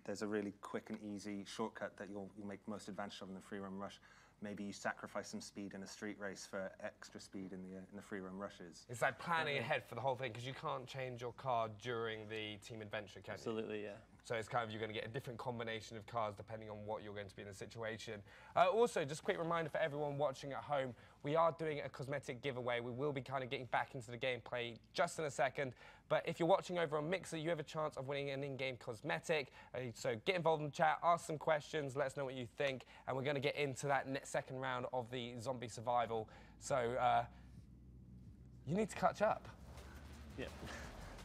there's a really quick and easy shortcut that you'll make most advantage of in the free run rush, maybe you sacrifice some speed in a street race for extra speed in the free run rushes. It's like planning ahead for the whole thing, because you can't change your car during the team adventure, can you? Absolutely, yeah. So it's kind of, you're going to get a different combination of cars depending on what you're going to be in the situation. Also, just a quick reminder for everyone watching at home, we are doing a cosmetic giveaway. We will be kind of getting back into the gameplay just in a second. But if you're watching over on Mixer, you have a chance of winning an in-game cosmetic. So get involved in the chat, ask some questions, let us know what you think. And we're going to get into that second round of the zombie survival. So you need to catch up. Yeah.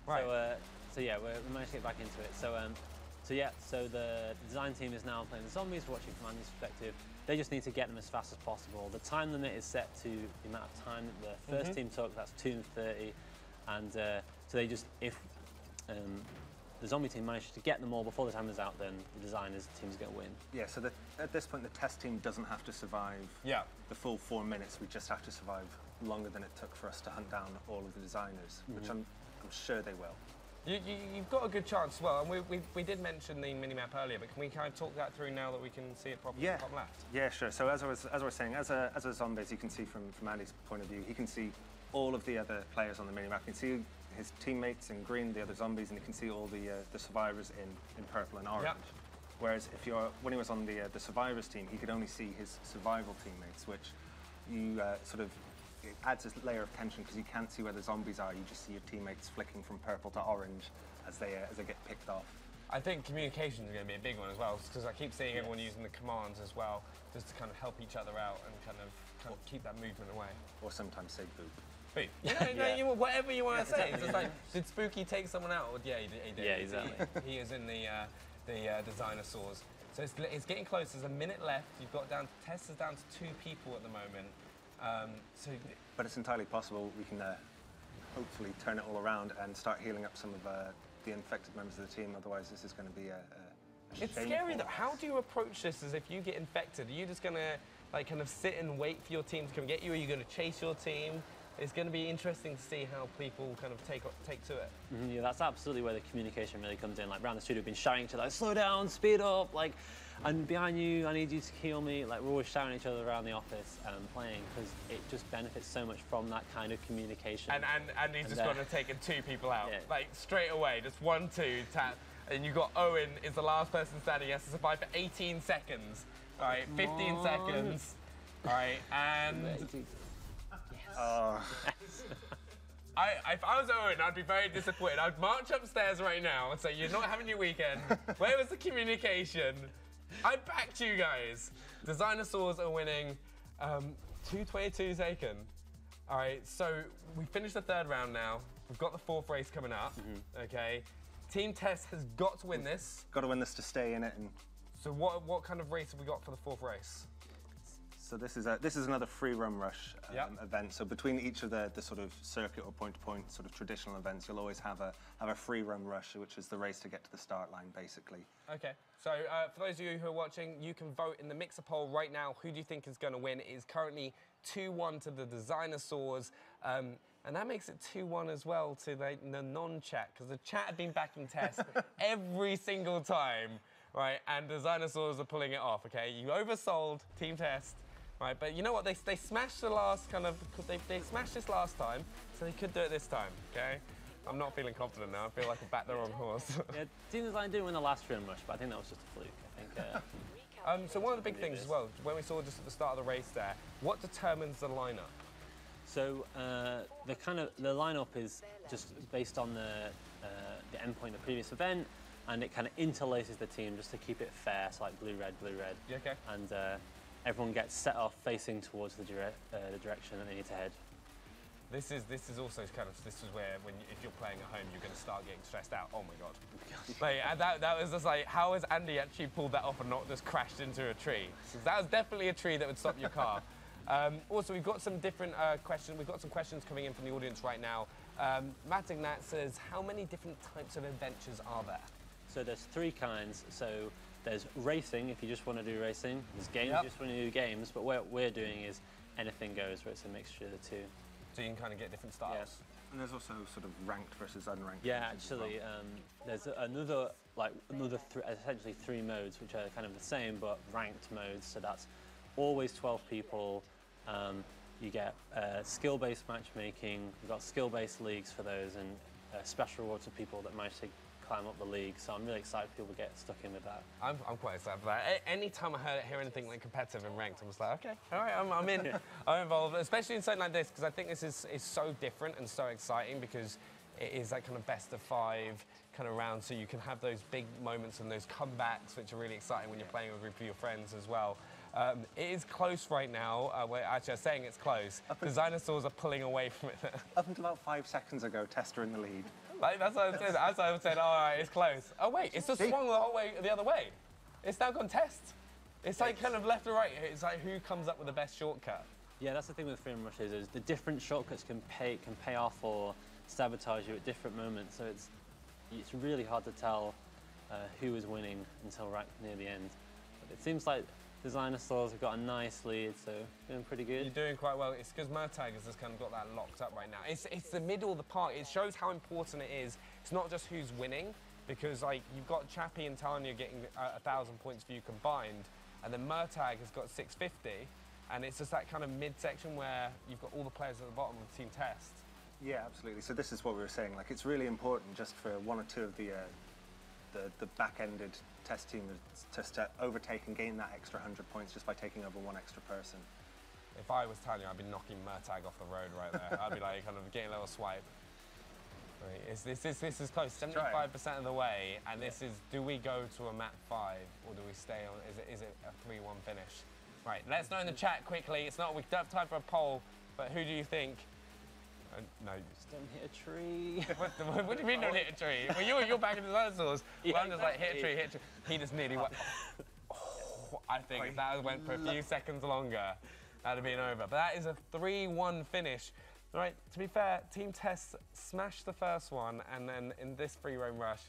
Right. So yeah, we managed to get back into it. So the design team is now playing the zombies, we're watching from Andy's perspective. They just need to get them as fast as possible. The time limit is set to the amount of time that the first team took, that's 2:30. And so they just, if the zombie team manages to get them all before the time is out, then the designers team's going to win. Yeah, so at this point, the test team doesn't have to survive the full 4 minutes. We just have to survive longer than it took for us to hunt down all of the designers, which I'm sure they will. You've got a good chance as well, and we did mention the mini-map earlier, but can we kind of talk that through now that we can see it properly top left? Yeah, sure. So as I was saying, as a zombies, you can see from Andy's point of view, he can see all of the other players on the mini-map. You can see his teammates in green, the other zombies, and you can see all the survivors in purple and orange. Whereas when he was on the survivors team, he could only see his survival teammates, which you it adds a layer of tension because you can't see where the zombies are. You just see your teammates flicking from purple to orange as they get picked off. I think communication is going to be a big one as well, because I keep seeing everyone using the commands as well, just to kind of help each other out and kind of kind of keep that movement away. Or sometimes say boop. Boop. Whatever you want to say. It's just like, did Spooky take someone out? Yeah, he did. Yeah, exactly. He is in the designer saws. So it's getting close. There's a minute left. You've got Tess is down to 2 people at the moment. But it's entirely possible we can hopefully turn it all around and start healing up some of the infected members of the team. Otherwise, this is going to be a It's scary though. How do you approach this as if you get infected? Are you just going to like kind of sit and wait for your team to come get you? Or are you going to chase your team? It's going to be interesting to see how people kind of take to it. Yeah, that's absolutely where the communication really comes in. Like around the studio, we've been shouting to like, slow down, speed up, like, and behind you, I need you to heal me. Like we're always shouting at each other around the office playing because it just benefits so much from that kind of communication. And he's just got to take 2 people out, like straight away, just 1, 2, tap. And you've got Owen is the last person standing. He has to survive for 18 seconds. All right, 15 seconds. All right, and... if I was Owen, I'd be very disappointed. I'd march upstairs right now and say, you're not having your weekend. Where was the communication? I backed you guys. The dinosaurs are winning 2:22 taken. All right, so we finished the 3rd round now. We've got the 4th race coming up, okay? Team Tess has got to win this. Got to win this to stay in it. And so what kind of race have we got for the 4th race? so this is another free run rush event. So between each of the sort of circuit or point-to-point sort of traditional events, you'll always have a free run rush, which is the race to get to the start line, basically. Okay. So for those of you who are watching, you can vote in the Mixer poll right now. Who do you think is going to win? It is currently 2-1 to the dinosaurs. And that makes it 2-1 as well to the non-chat, because the chat had been backing Tess every single time, right? And the dinosaurs are pulling it off, okay? You oversold Team Test, right? But you know what? They smashed the last kind of, they smashed this last time, so they could do it this time, okay? I'm not feeling confident now. I feel like I backed the wrong horse. Yeah, Team Design didn't win the last run rush, but I think that was just a fluke. I think. So one of the big things as well, when we saw just at the start of the race there, what determines the lineup? So the lineup is just based on the endpoint of the previous event, and it kind of interlaces the team just to keep it fair. So like blue, red, Yeah, okay. And everyone gets set off facing towards the direction that they need to head. This is also kind of, this is where if you're playing at home, you're going to start getting stressed out. Oh my god! Like that was just like, how has Andy actually pulled that off and not just crashed into a tree? That was definitely a tree that would stop your car. Also, we've got some different questions. We've got some questions coming in from the audience right now. Matt Ignat says, how many different types of adventures are there? So there's 3 kinds. So there's racing, if you just want to do racing. There's games, if you just want to do games. But what we're doing is anything goes, where it's a mixture of the 2. So you can kind of get different styles. Yes. And there's also sort of ranked versus unranked. Yeah, actually, there's essentially 3 modes, which are kind of the same, but ranked modes. So that's always 12 people. You get skill-based matchmaking. We've got skill-based leagues for those, and special rewards for people that manage to climb up the league. So I'm really excited people to get stuck in with that. I'm quite excited for that. Anytime I hear anything like competitive and ranked, I'm just like, okay, all right, I'm in. I'm involved, especially in something like this, because I think this is so different and so exciting, because it is that kind of best of 5 kind of round, so you can have those big moments and those comebacks, which are really exciting when you're playing with a group of your friends as well. It is close right now. Actually, I'm saying it's close. The dinosaurs are pulling away from it. Up until about 5 seconds ago, Tester in the lead. Like, that's what I said. As I said, all right, it's close. Oh wait, it's just swung the whole way the other way. It's now gone Test. It's like kind of left or right. It's like who comes up with the best shortcut. Yeah, that's the thing with free run rushes, is the different shortcuts can pay off or sabotage you at different moments. So it's really hard to tell who is winning until right near the end. But it seems like the dinosaurs have got a nice lead, so doing pretty good. You're doing quite well. It's because Murtag has just kind of got that locked up right now. It's the middle of the park. It shows how important it is. It's not just who's winning, because like you've got Chappie and Tanya getting 1,000 points for you combined, and then Murtag has got 650, and it's just that kind of mid-section where you've got all the players at the bottom of Team Test. Yeah, absolutely. So this is what we were saying. Like, it's really important just for 1 or 2 of the back-ended Test team to overtake and gain that extra 100 points just by taking over 1 extra person. If I was Tanya, I'd be knocking Murtag off the road right there. I'd be like kind of getting a little swipe. Right. This is close, 75% of the way, and this is, do we go to a map 5 or do we stay on, is it a 3-1 finish? Right, let us know in the chat quickly. It's not, we don't have time for a poll, but who do you think? No. Just don't hit a tree. What do you mean don't hit a tree? Well, you're back in the dinosaurs. Yeah, well, I'm just like, hit a tree, hit a tree. He just nearly went. Oh, I think if that went for a few seconds longer, that'd have been over. But that is a 3-1 finish. Right, to be fair, Team Test smashed the first one, and then in this free roam rush,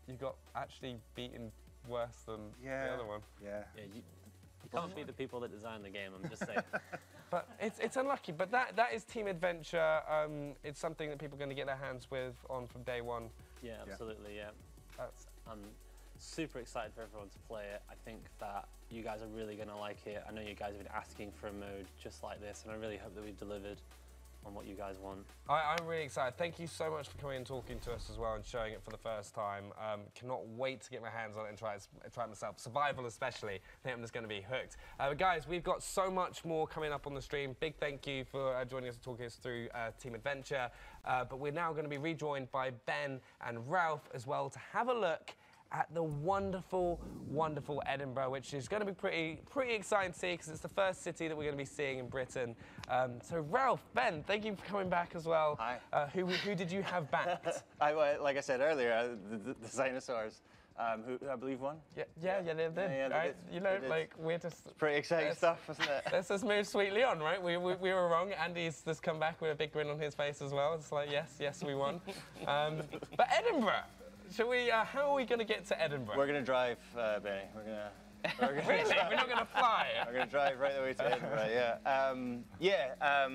you got actually beaten worse than the other one. Yeah. You can't beat the people that designed the game, I'm just saying. But it's unlucky. But that is Team Adventure. It's something that people are going to get their hands with on from day one. Yeah, absolutely, yeah. I'm super excited for everyone to play it. I think that you guys are really going to like it. I know you guys have been asking for a mode just like this, and I really hope that we've delivered on what you guys want. I'm really excited. Thank you so much for coming and talking to us as well and showing it for the first time. Cannot wait to get my hands on it and try it myself. Survival especially. I think I'm just going to be hooked. But guys, we've got so much more coming up on the stream. Big thank you for joining us and talking us through Team Adventure. But we're now going to be rejoined by Ben and Ralph as well to have a look at the wonderful, wonderful Edinburgh, which is going to be pretty exciting to see because it's the first city that we're going to be seeing in Britain. So Ralph, Ben, thank you for coming back as well. Hi. Who did you have backed? Like I said earlier, the dinosaurs, who I believe won. Yeah, they did. Yeah, right? You know, like we're just. It's pretty exciting stuff, isn't it? Let's just move sweetly on, right? We were wrong. Andy's just come back with a big grin on his face as well. It's like yes, we won. But Edinburgh. Shall we? How are we going to get to Edinburgh? We're going to drive, Benny. We're gonna really? We're not going to fly? We're going to drive right the way to Edinburgh, yeah.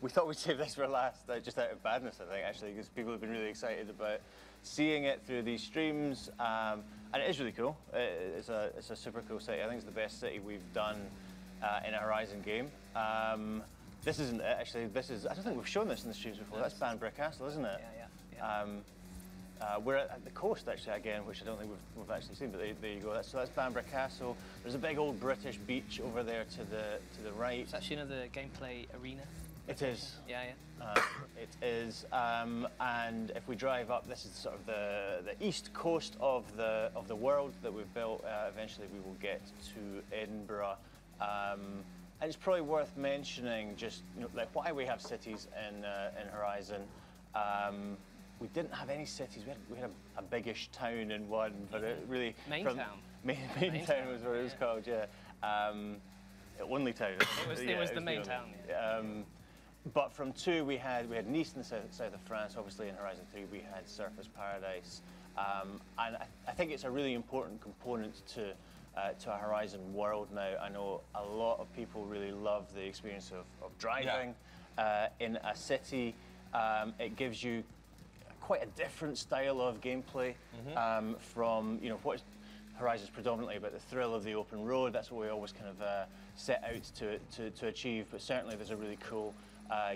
We thought we'd save this for last, just out of badness, I think, actually, because people have been really excited about seeing it through these streams, and it is really cool. It's a super cool city. I think it's the best city we've done in a Horizon game. This isn't it, actually. I don't think we've shown this in the streams before. That's Banbury Castle, isn't it? Yeah. We're at the coast, actually, again, which I don't think we've actually seen, but there you go. So that's Banbury Castle. There's a big old British beach over there to the right. It's actually another gameplay arena. It is. Yeah. It is, and if we drive up, this is sort of the east coast of the world that we've built. Eventually, we will get to Edinburgh. And it's probably worth mentioning just like why we have cities in Horizon. We didn't have any cities. We had a biggish town in one, but it really Main town. Main town was what it was called. Yeah, only town. It was the main town. Yeah. But from 2 we had Nice in the south of France. Obviously in Horizon 3 we had Surface Paradise, and I think it's a really important component to a Horizon world now. I know a lot of people really love the experience of driving in a city. It gives you quite a different style of gameplay from what Horizon's predominantly about the thrill of the open road. That's what we always kind of set out to achieve. But certainly there's a really cool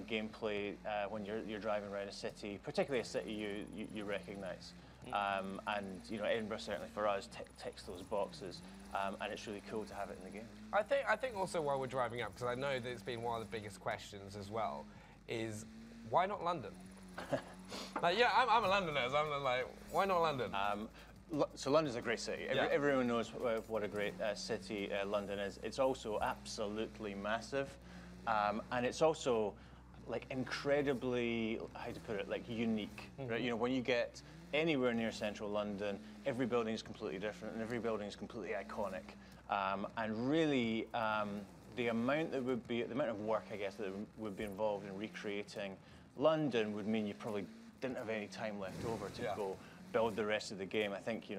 gameplay when you're driving around a city, particularly a city you recognise. And Edinburgh certainly for us ticks those boxes, and it's really cool to have it in the game. I think also while we're driving up, because I know that it's been one of the biggest questions as well, is why not London? Like, yeah, I'm a Londoner, so I'm like, why not London? So London's a great city. Everyone knows what a great city London is. It's also absolutely massive, and it's also like incredibly, how to put it, like unique. Right? When you get anywhere near central London, every building is completely different, and every building is completely iconic. And really, the amount of work, I guess, that would be involved in recreating London would mean you probably didn't have any time left over to go build the rest of the game. I think you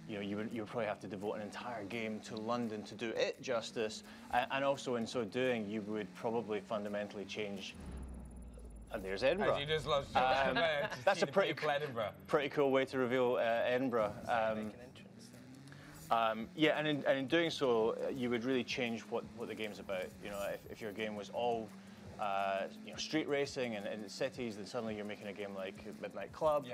would probably have to devote an entire game to London to do it justice, and also in so doing, you would probably fundamentally change. And there's Edinburgh. As you just lost that's a pretty cool way to reveal Edinburgh. And in doing so, you would really change what the game's about. If your game was all street racing and cities, then suddenly you're making a game like Midnight Club,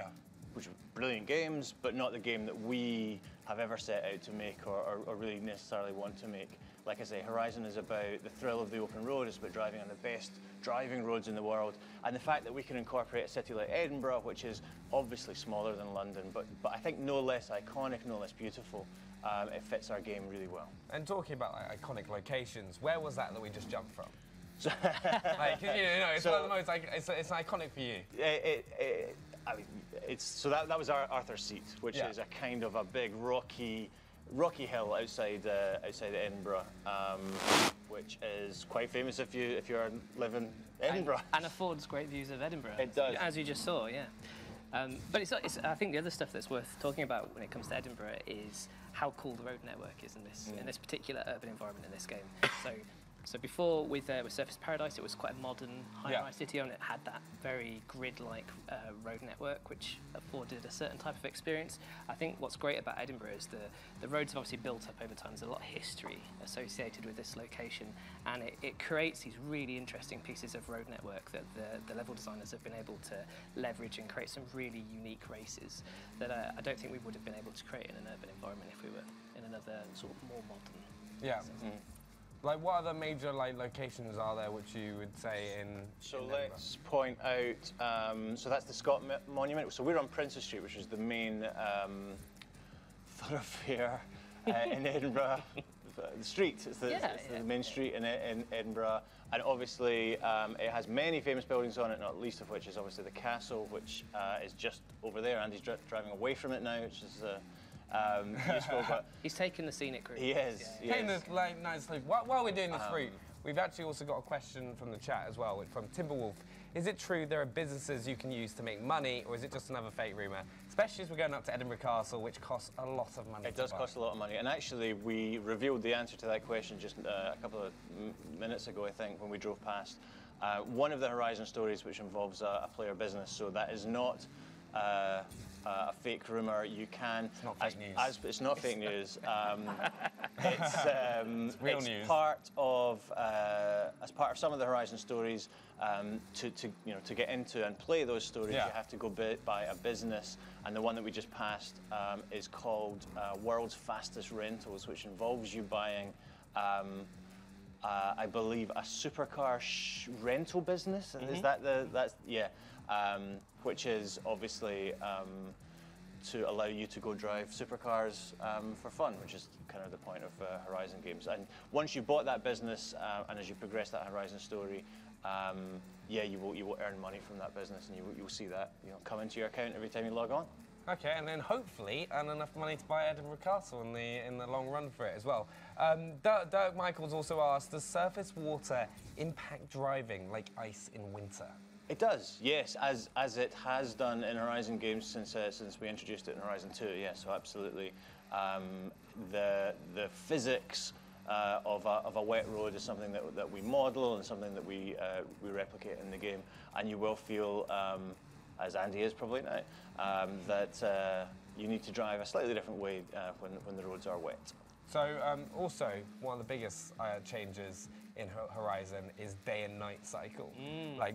which are brilliant games, but not the game that we have ever set out to make or really necessarily want to make. like I say, Horizon is about the thrill of the open road. It's about driving on the best driving roads in the world. And the fact that we can incorporate a city like Edinburgh, which is obviously smaller than London, but I think no less iconic, no less beautiful, it fits our game really well. And talking about like, iconic locations, where was that we just jumped from? Like, it's one of the most, like, it's iconic for you. I mean, so that was our Arthur's Seat, which is a kind of a big rocky hill outside Edinburgh, which is quite famous if you live in Edinburgh. And affords great views of Edinburgh. It does, as you just saw, yeah. But I think the other stuff that's worth talking about when it comes to Edinburgh is how cool the road network is in this particular urban environment in this game. So before with Surface Paradise, it was quite a modern high-rise city, and it had that very grid-like road network, which afforded a certain type of experience. I think what's great about Edinburgh is the roads have obviously built up over time. There's a lot of history associated with this location, and it creates these really interesting pieces of road network that the level designers have been able to leverage and create some really unique races that I don't think we would have been able to create in an urban environment if we were in another sort of more modern setting. Like, what other major locations are there which you would say in? So let's point out. So that's the Scott Monument. So we're on Princess Street, which is the main thoroughfare in Edinburgh. The street. It's the main street in Edinburgh, and obviously it has many famous buildings on it, not least of which is obviously the castle, which is just over there. Andy's driving away from it now, which is. Useful, but he's taking the scenic route. He is. Taking this nicely. While we're doing this route, we've actually also got a question from the chat as well, from Timberwolf. Is it true there are businesses you can use to make money, or is it just another fake rumour? Especially as we're going up to Edinburgh Castle, which costs a lot of money. It does cost a lot of money, and actually we revealed the answer to that question just a couple of minutes ago, I think, when we drove past. One of the Horizon stories which involves a player business, so that is not a fake rumour. You can. It's not fake news. It's not fake news. It's real news. As part of some of the Horizon stories, to get into and play those stories, you have to go buy a business, and the one that we just passed is called World's Fastest Rentals, which involves you buying. I believe a supercar rental business. Is that which is obviously to allow you to go drive supercars for fun, which is kind of the point of Horizon games. And once you've bought that business, and as you progress that Horizon story, you will earn money from that business, and you'll see that come into your account every time you log on. Okay, and then hopefully earn enough money to buy Edinburgh Castle in the long run for it as well. Dirk Michaels also asked, does surface water impact driving like ice in winter? It does, yes, as it has done in Horizon games since we introduced it in Horizon 2. Yes, so absolutely. The physics of a wet road is something that we model and something that we replicate in the game, and you will feel, as Andy is probably now, that you need to drive a slightly different way when the roads are wet. So also one of the biggest changes in Horizon is day and night cycle.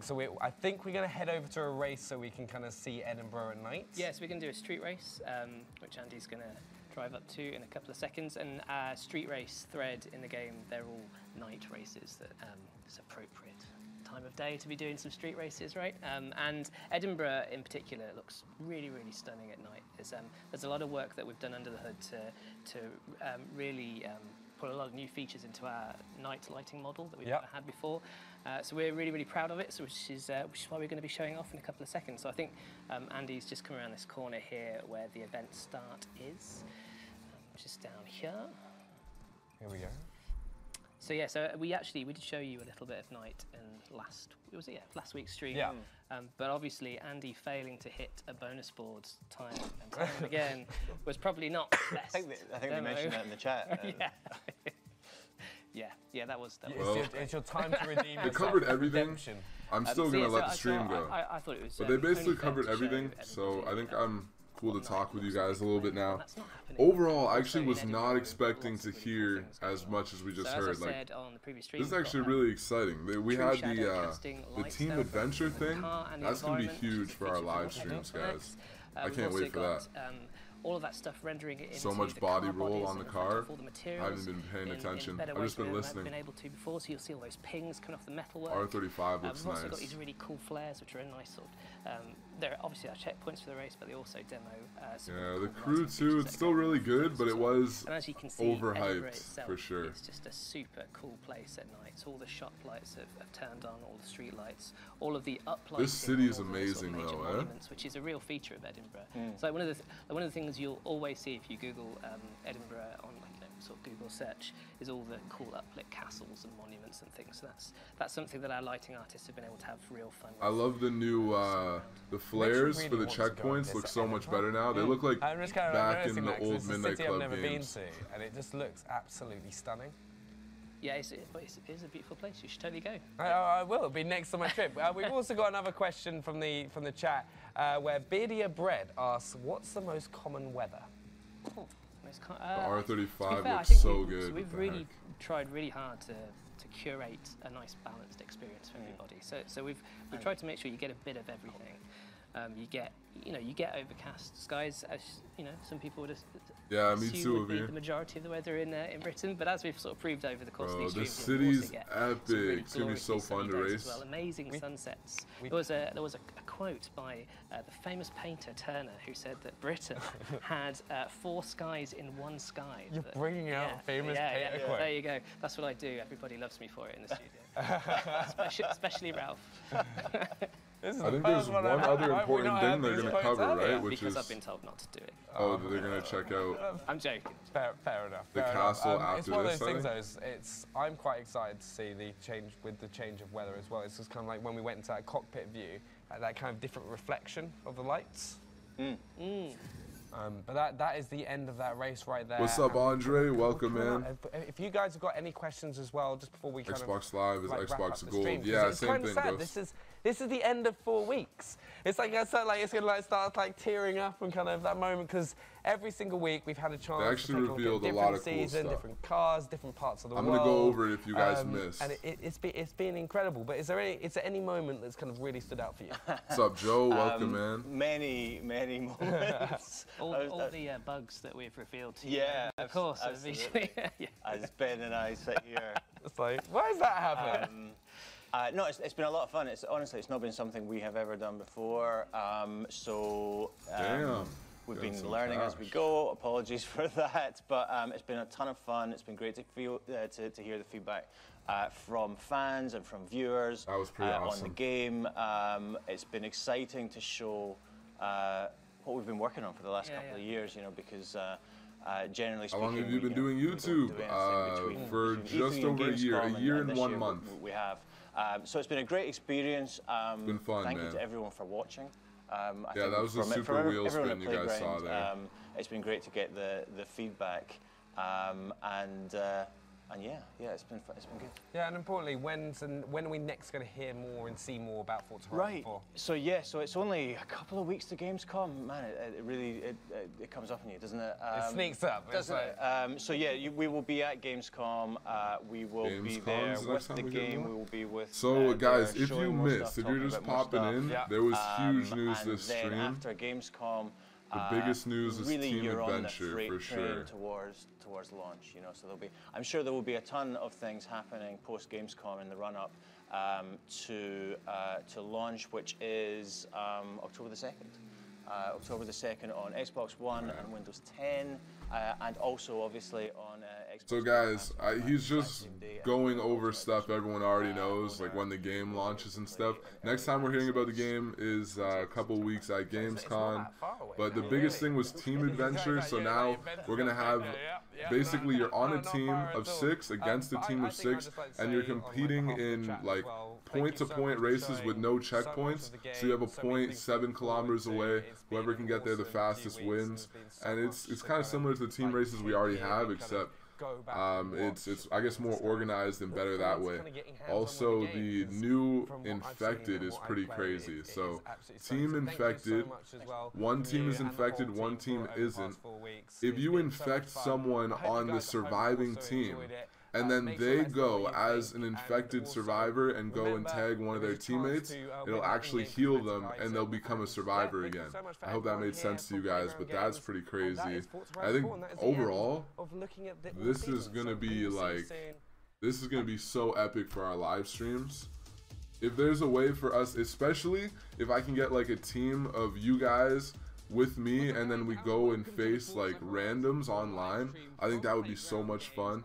So I think we're going to head over to a race so we can kind of see Edinburgh at night. Yes, we can do a street race, which Andy's going to drive up to in a couple of seconds. And street race thread in the game, they're all night races that it's appropriate time of day to be doing some street races, right? And Edinburgh in particular looks really, really stunning at night. There's a lot of work that we've done under the hood to really put a lot of new features into our night lighting model that we've never had before. So we're really, really proud of it, which is why we're going to be showing off in a couple of seconds. So I think Andy's just come around this corner here where the event start is, just down here. Here we go. So yeah, so we did show you a little bit of night in last week's stream. Yeah. But obviously Andy failing to hit a bonus board time and time again was probably not the best. I think they mentioned that in the chat. Yeah, that was. Well, it's your time to redeem. They covered everything. Redemption. I'm still gonna let the stream go. I thought it was. But they basically covered everything, so I think I'm cool to talk with you guys a little bit now. Overall, I actually was not expecting to hear as much as we just heard. Like, this is actually really exciting. We had the team adventure thing. That's gonna be huge for our live streams, guys. I can't wait for that. all of that stuff, rendering it into so much the body car roll bodies on the and car. all the I materials haven't been paying attention. better I've ways just been than listening. I've been able to before, so you'll see all those pings coming off the metalwork. R35 looks We've also got nice. these really cool flares, which are a nice sort of, there obviously are checkpoints for the race, but they also demo some Yeah, really the cool crew lighting too, features it's that still go really with good, things but as it well. was And as you can see, Edinburgh overhyped itself, for sure. it's just a super cool place at night. All the shop lights have turned on, all the street lights, all of the uplighting. This city is on all the amazing major though, monuments, which is a real feature of Edinburgh. So like one of the things you'll always see if you Google Edinburgh on sort of Google search is all the cool uplit castles and monuments and things. So that's something that our lighting artists have been able to have real fun with. I love the new the flares for the checkpoints look so much better now. They look like I'm just kind of back in the old it's a Midnight city Club I've never games. been to, and it just looks absolutely stunning. Yeah, it is a beautiful place. You should totally go. I will. It'll be next on my trip. We've also got another question from the chat where Beardia Bread asks, "What's the most common weather?" The R35 fair, looks so good. So we've what the really heck. tried really hard to curate a nice balanced experience for everybody. So we've tried to make sure you get a bit of everything. You get overcast skies, as some people would Yeah, me assume too, would be Avi. the majority of the weather in Britain. But as we've sort of proved over the course of these Bro, streams, the you'll also city's get epic. some really It's gonna be so gloriously fun to sunny days race. as well. Amazing sunsets. There was a quote by the famous painter Turner who said that Britain had 4 skies in one sky. You're bringing out famous painter quote. There you go. That's what I do. Everybody loves me for it in the studio. Especially Ralph. I think there's one other important thing they're going to cover, right? Which because is I've been told not to do it. oh, they're going to check out I'm joking. Fair enough. the fair castle enough. It's after one of this. those I things, think. though. It's I'm quite excited to see the change of weather as well. It's just kind of like when we went into that cockpit view, that kind of different reflection of the lights. But that is the end of that race right there. What's up, Andre? Welcome, man. If you guys have got any questions as well, just before we kind Xbox of Live is wrap Xbox up the Gold. stream, 'cause Yeah, it's same kind of thing, sad. Ghost. This is the end of 4 weeks. It's like it's gonna like start like tearing up and kind of that moment because every single week we've had a chance. They actually to take a look at revealed a different lot of cool season, stuff. different cars, different parts of the I'm world. going to go over it if you guys missed. And it's been incredible. But is there any moment that's kind of really stood out for you? What's up, Joe? Welcome, man. Many moments. all the bugs that we've revealed to you. Yeah, of course. absolutely. As Ben and I sit here. It's like, why does that happen? No, it's been a lot of fun. Honestly, it's not been something we have ever done before. Damn. We've Got been some learning as we cash. go. Apologies for that, but it's been a ton of fun. It's been great to to hear the feedback from fans and from viewers That was pretty on the awesome. game. It's been exciting to show what we've been working on for the last couple of years. Because. Generally How speaking, long have you been doing we don't YouTube? do anything between For E3 just and over a year Gamescom, and this 1 year month. We have. So it's been a great experience. Been fun, Thank you man. to everyone for watching. I Yeah, think that was a from super wheel everyone spin at you guys saw Playground, there. It's been great to get the feedback, and yeah, it's been good. Yeah, and importantly, when are we next going to hear more and see more about Forza Horizon Right. 4? So it's only a couple of weeks to Gamescom. Man, it really comes up on you, doesn't it? It sneaks up. It's Doesn't it? So yeah, we will be at Gamescom. We will be Gamescom's there the with next time the we get game. more? We will be with. So, guys, there if you showing more missed, stuff, if you're talking just about more popping stuff. in, Yeah. there was huge news And this then stream. after Gamescom, The biggest news is really Team you're Adventure, on the freight for train sure. towards launch. So I'm sure there will be a ton of things happening post Gamescom in the run up to launch, which is October the 2nd. October the 2nd on Xbox One and Windows 10, and also obviously on Xbox. So guys, One. he's just Same day. going over stuff everyone already knows, like when the game launches and stuff. Next time we're hearing about the game is a couple weeks at Gamescom. But the biggest thing was Team Adventure, so now we're going to have, basically you're on a team of 6 against a team of 6, and you're competing in like point-to-point races with no checkpoints. So you have a point 7 kilometers away. Whoever can get there the fastest wins. And it's kind of similar to the team races we already have, except it's I guess more organized and better that way. Also, the new Infected is pretty crazy. So Team Infected, one team is infected, one team isn't. If you infect someone on the surviving team, and then they go as an infected survivor and go and tag one of their teammates, it'll actually heal them and they'll become a survivor again. I hope that made sense to you guys, but that's pretty crazy. I think overall, this is gonna be like, this is gonna be so epic for our live streams. If there's a way for us, especially if I can get like a team of you guys with me and then we go and face like randoms online, I think that would be so much fun.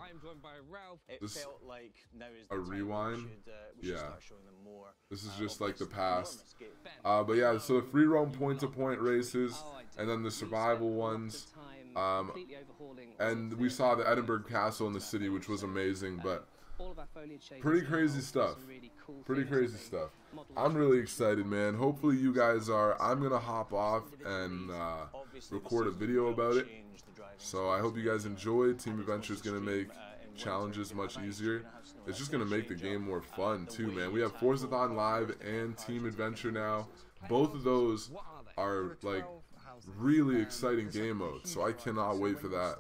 This a rewind. Yeah, this is just like the past. But yeah, so the free roam point-to-point races and then the survival ones. And we saw the Edinburgh Castle in the city, which was amazing, but pretty crazy stuff. Pretty crazy stuff. I'm really excited, man. Hopefully you guys are. I'm gonna hop off and record a video about it. So I hope you guys enjoyed. Team Adventure is gonna make challenges much easier. It's just gonna make the game more fun too, man. We have Forzathon Live and Team Adventure now. Both of those are like really exciting game modes, so I cannot wait for that.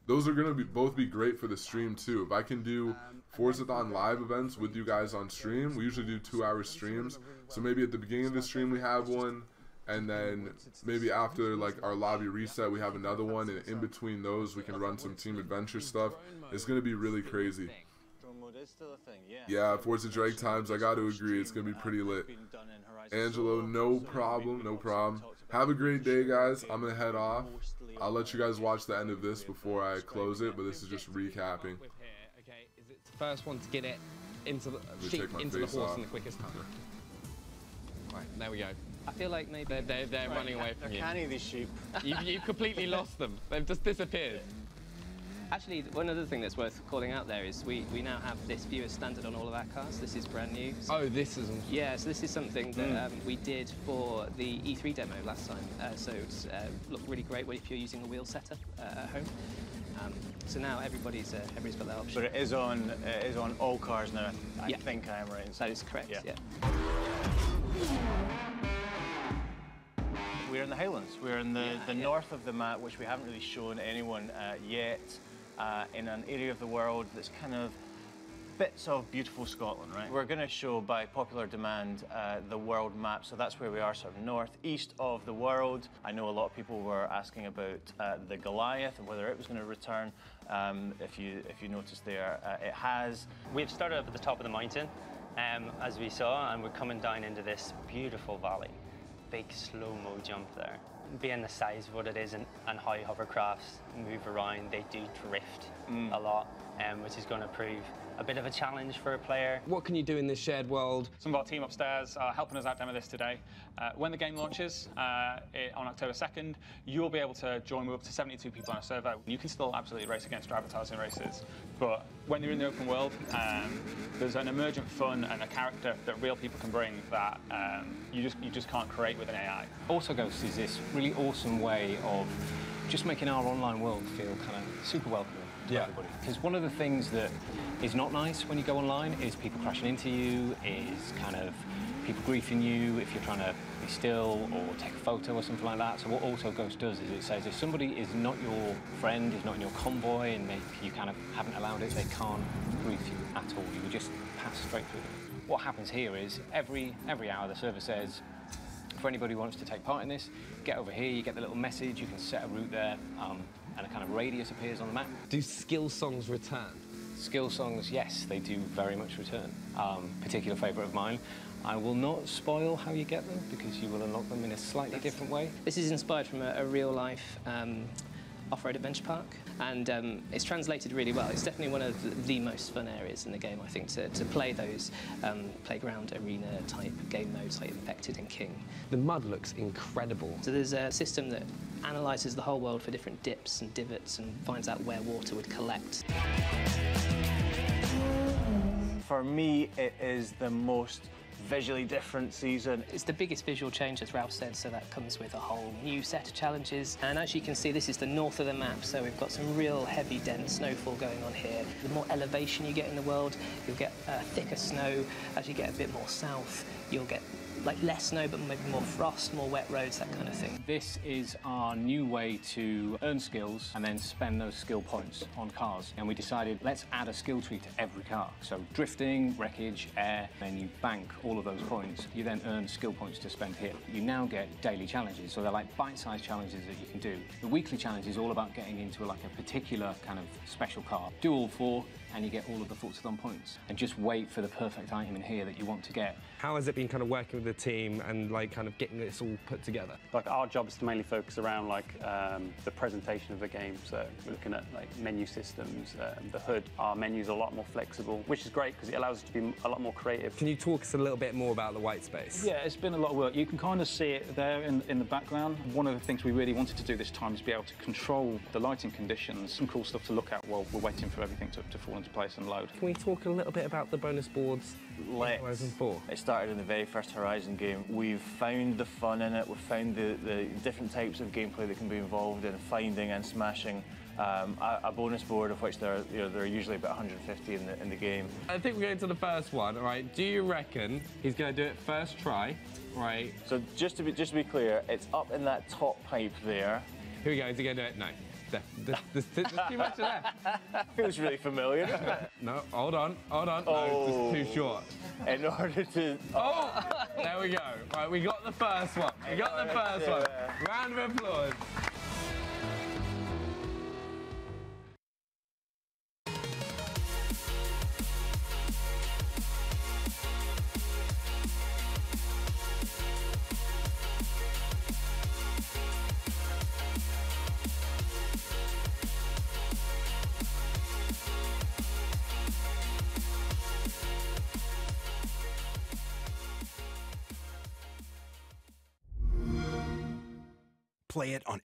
Those are gonna both be great for the stream too. If I can do Forzathon Live events with you guys on stream, we usually do 2-hour streams. So maybe at the beginning of the stream we have one, and then maybe after like our lobby reset we have another one, and in between those we can run some Team Adventure stuff. It's gonna be really crazy. Yeah, Forza Drag Times, I gotta agree, it's gonna be pretty lit. Angelo, no problem, no problem. Have a great day, guys. I'm gonna head off. I'll let you guys watch the end of this before I close it, but this is just recapping. Okay, is it the first one to get it into the sheep, into the horse in the quickest time? Right, there we go. I feel like maybe they're running away from you. Canny, these sheep. You've completely lost them. They've just disappeared. Actually, one other thing that's worth calling out there is we now have this view as standard on all of our cars. This is brand new. So, oh, this is... Yeah, so this is something that we did for the E3 demo last time. So it's looked really great if you're using a wheel setup at home. So now everybody's got that option. But it is on all cars now. I think I am right. That is correct. Yeah. We're in the Highlands. We're in the north of the map, which we haven't really shown anyone yet. In an area of the world that's kind of bits of beautiful Scotland, right? We're going to show, by popular demand, the world map. So that's where we are, sort of northeast of the world. I know a lot of people were asking about the Goliath and whether it was going to return. If you noticed there, it has. We've started up at the top of the mountain, as we saw, and we're coming down into this beautiful valley. Big slow-mo jump there. Being the size of what it is and how hovercrafts move around, they do drift a lot, which is going to prove a bit of a challenge for a player. What can you do in this shared world? Some of our team upstairs are helping us out demo this today. When the game launches on October 2nd, you'll be able to join with up to 72 people on a server. You can still absolutely race against your avatars in races, but when you're in the open world, there's an emergent fun and a character that real people can bring that you just can't create with an AI. Also Ghost is this really awesome way of just making our online world feel kind of super welcoming to everybody. Because one of the things that is not nice when you go online is people crashing into you, is kind of people griefing you if you're trying to be still or take a photo or something like that. So what Auto Ghost does is it says if somebody is not your friend, is not in your convoy, and you kind of haven't allowed it, they can't grief you at all. You would just pass straight through them. What happens here is every hour the server says, for anybody who wants to take part in this, get over here, you get the little message, you can set a route there, and a kind of radius appears on the map. Do skill songs return? Skill songs, yes, they do very much return. Particular favourite of mine. I will not spoil how you get them because you will unlock them in a slightly different way. This is inspired from a real-life off-road adventure park, and it's translated really well. It's definitely one of the most fun areas in the game, I think, to play those playground arena-type game modes like Infected and King. The mud looks incredible. So there's a system that analyses the whole world for different dips and divots and finds out where water would collect. For me, it is the most visually different season. It's the biggest visual change, as Ralph said, so that comes with a whole new set of challenges. And as you can see, this is the north of the map, so we've got some real heavy, dense snowfall going on here. The more elevation you get in the world, you'll get thicker snow. As you get a bit more south, you'll get like less snow, but maybe more frost, more wet roads, that kind of thing. This is our new way to earn skills and then spend those skill points on cars. And we decided, let's add a skill tree to every car. So drifting, wreckage, air, then you bank all of those points. You then earn skill points to spend here. You now get daily challenges, so they're like bite-sized challenges that you can do. The weekly challenge is all about getting into like a particular kind of special car. Do all 4, and you get all of the Forzathon points. And just wait for the perfect item in here that you want to get. How has it been kind of working with the team and like kind of getting this all put together? Like our job is to mainly focus around like the presentation of the game. So we're looking at like menu systems, the HUD. Our menu's a lot more flexible, which is great because it allows us to be a lot more creative. Can you talk us a little bit more about the white space? Yeah, it's been a lot of work. You can kind of see it there in the background. One of the things we really wanted to do this time is be able to control the lighting conditions. Some cool stuff to look at while we're waiting for everything to fall into place and load. Can we talk a little bit about the bonus boards in Horizon 4? It started in the very first Horizon game. We've found the fun in it. We've found the different types of gameplay that can be involved in finding and smashing a bonus board, of which there are usually about 150 in the game. I think we're going to the first one, all right? Do you reckon he's going to do it first try, right? So just to be clear, it's up in that top pipe there. Here we go. Is he going to do it? No. There's too much there. Feels really familiar, doesn't it? No, hold on. Oh. No, it's too short. In order to... Oh! There we go. Right, we got the first one. We got the first one. Round of applause. Play it on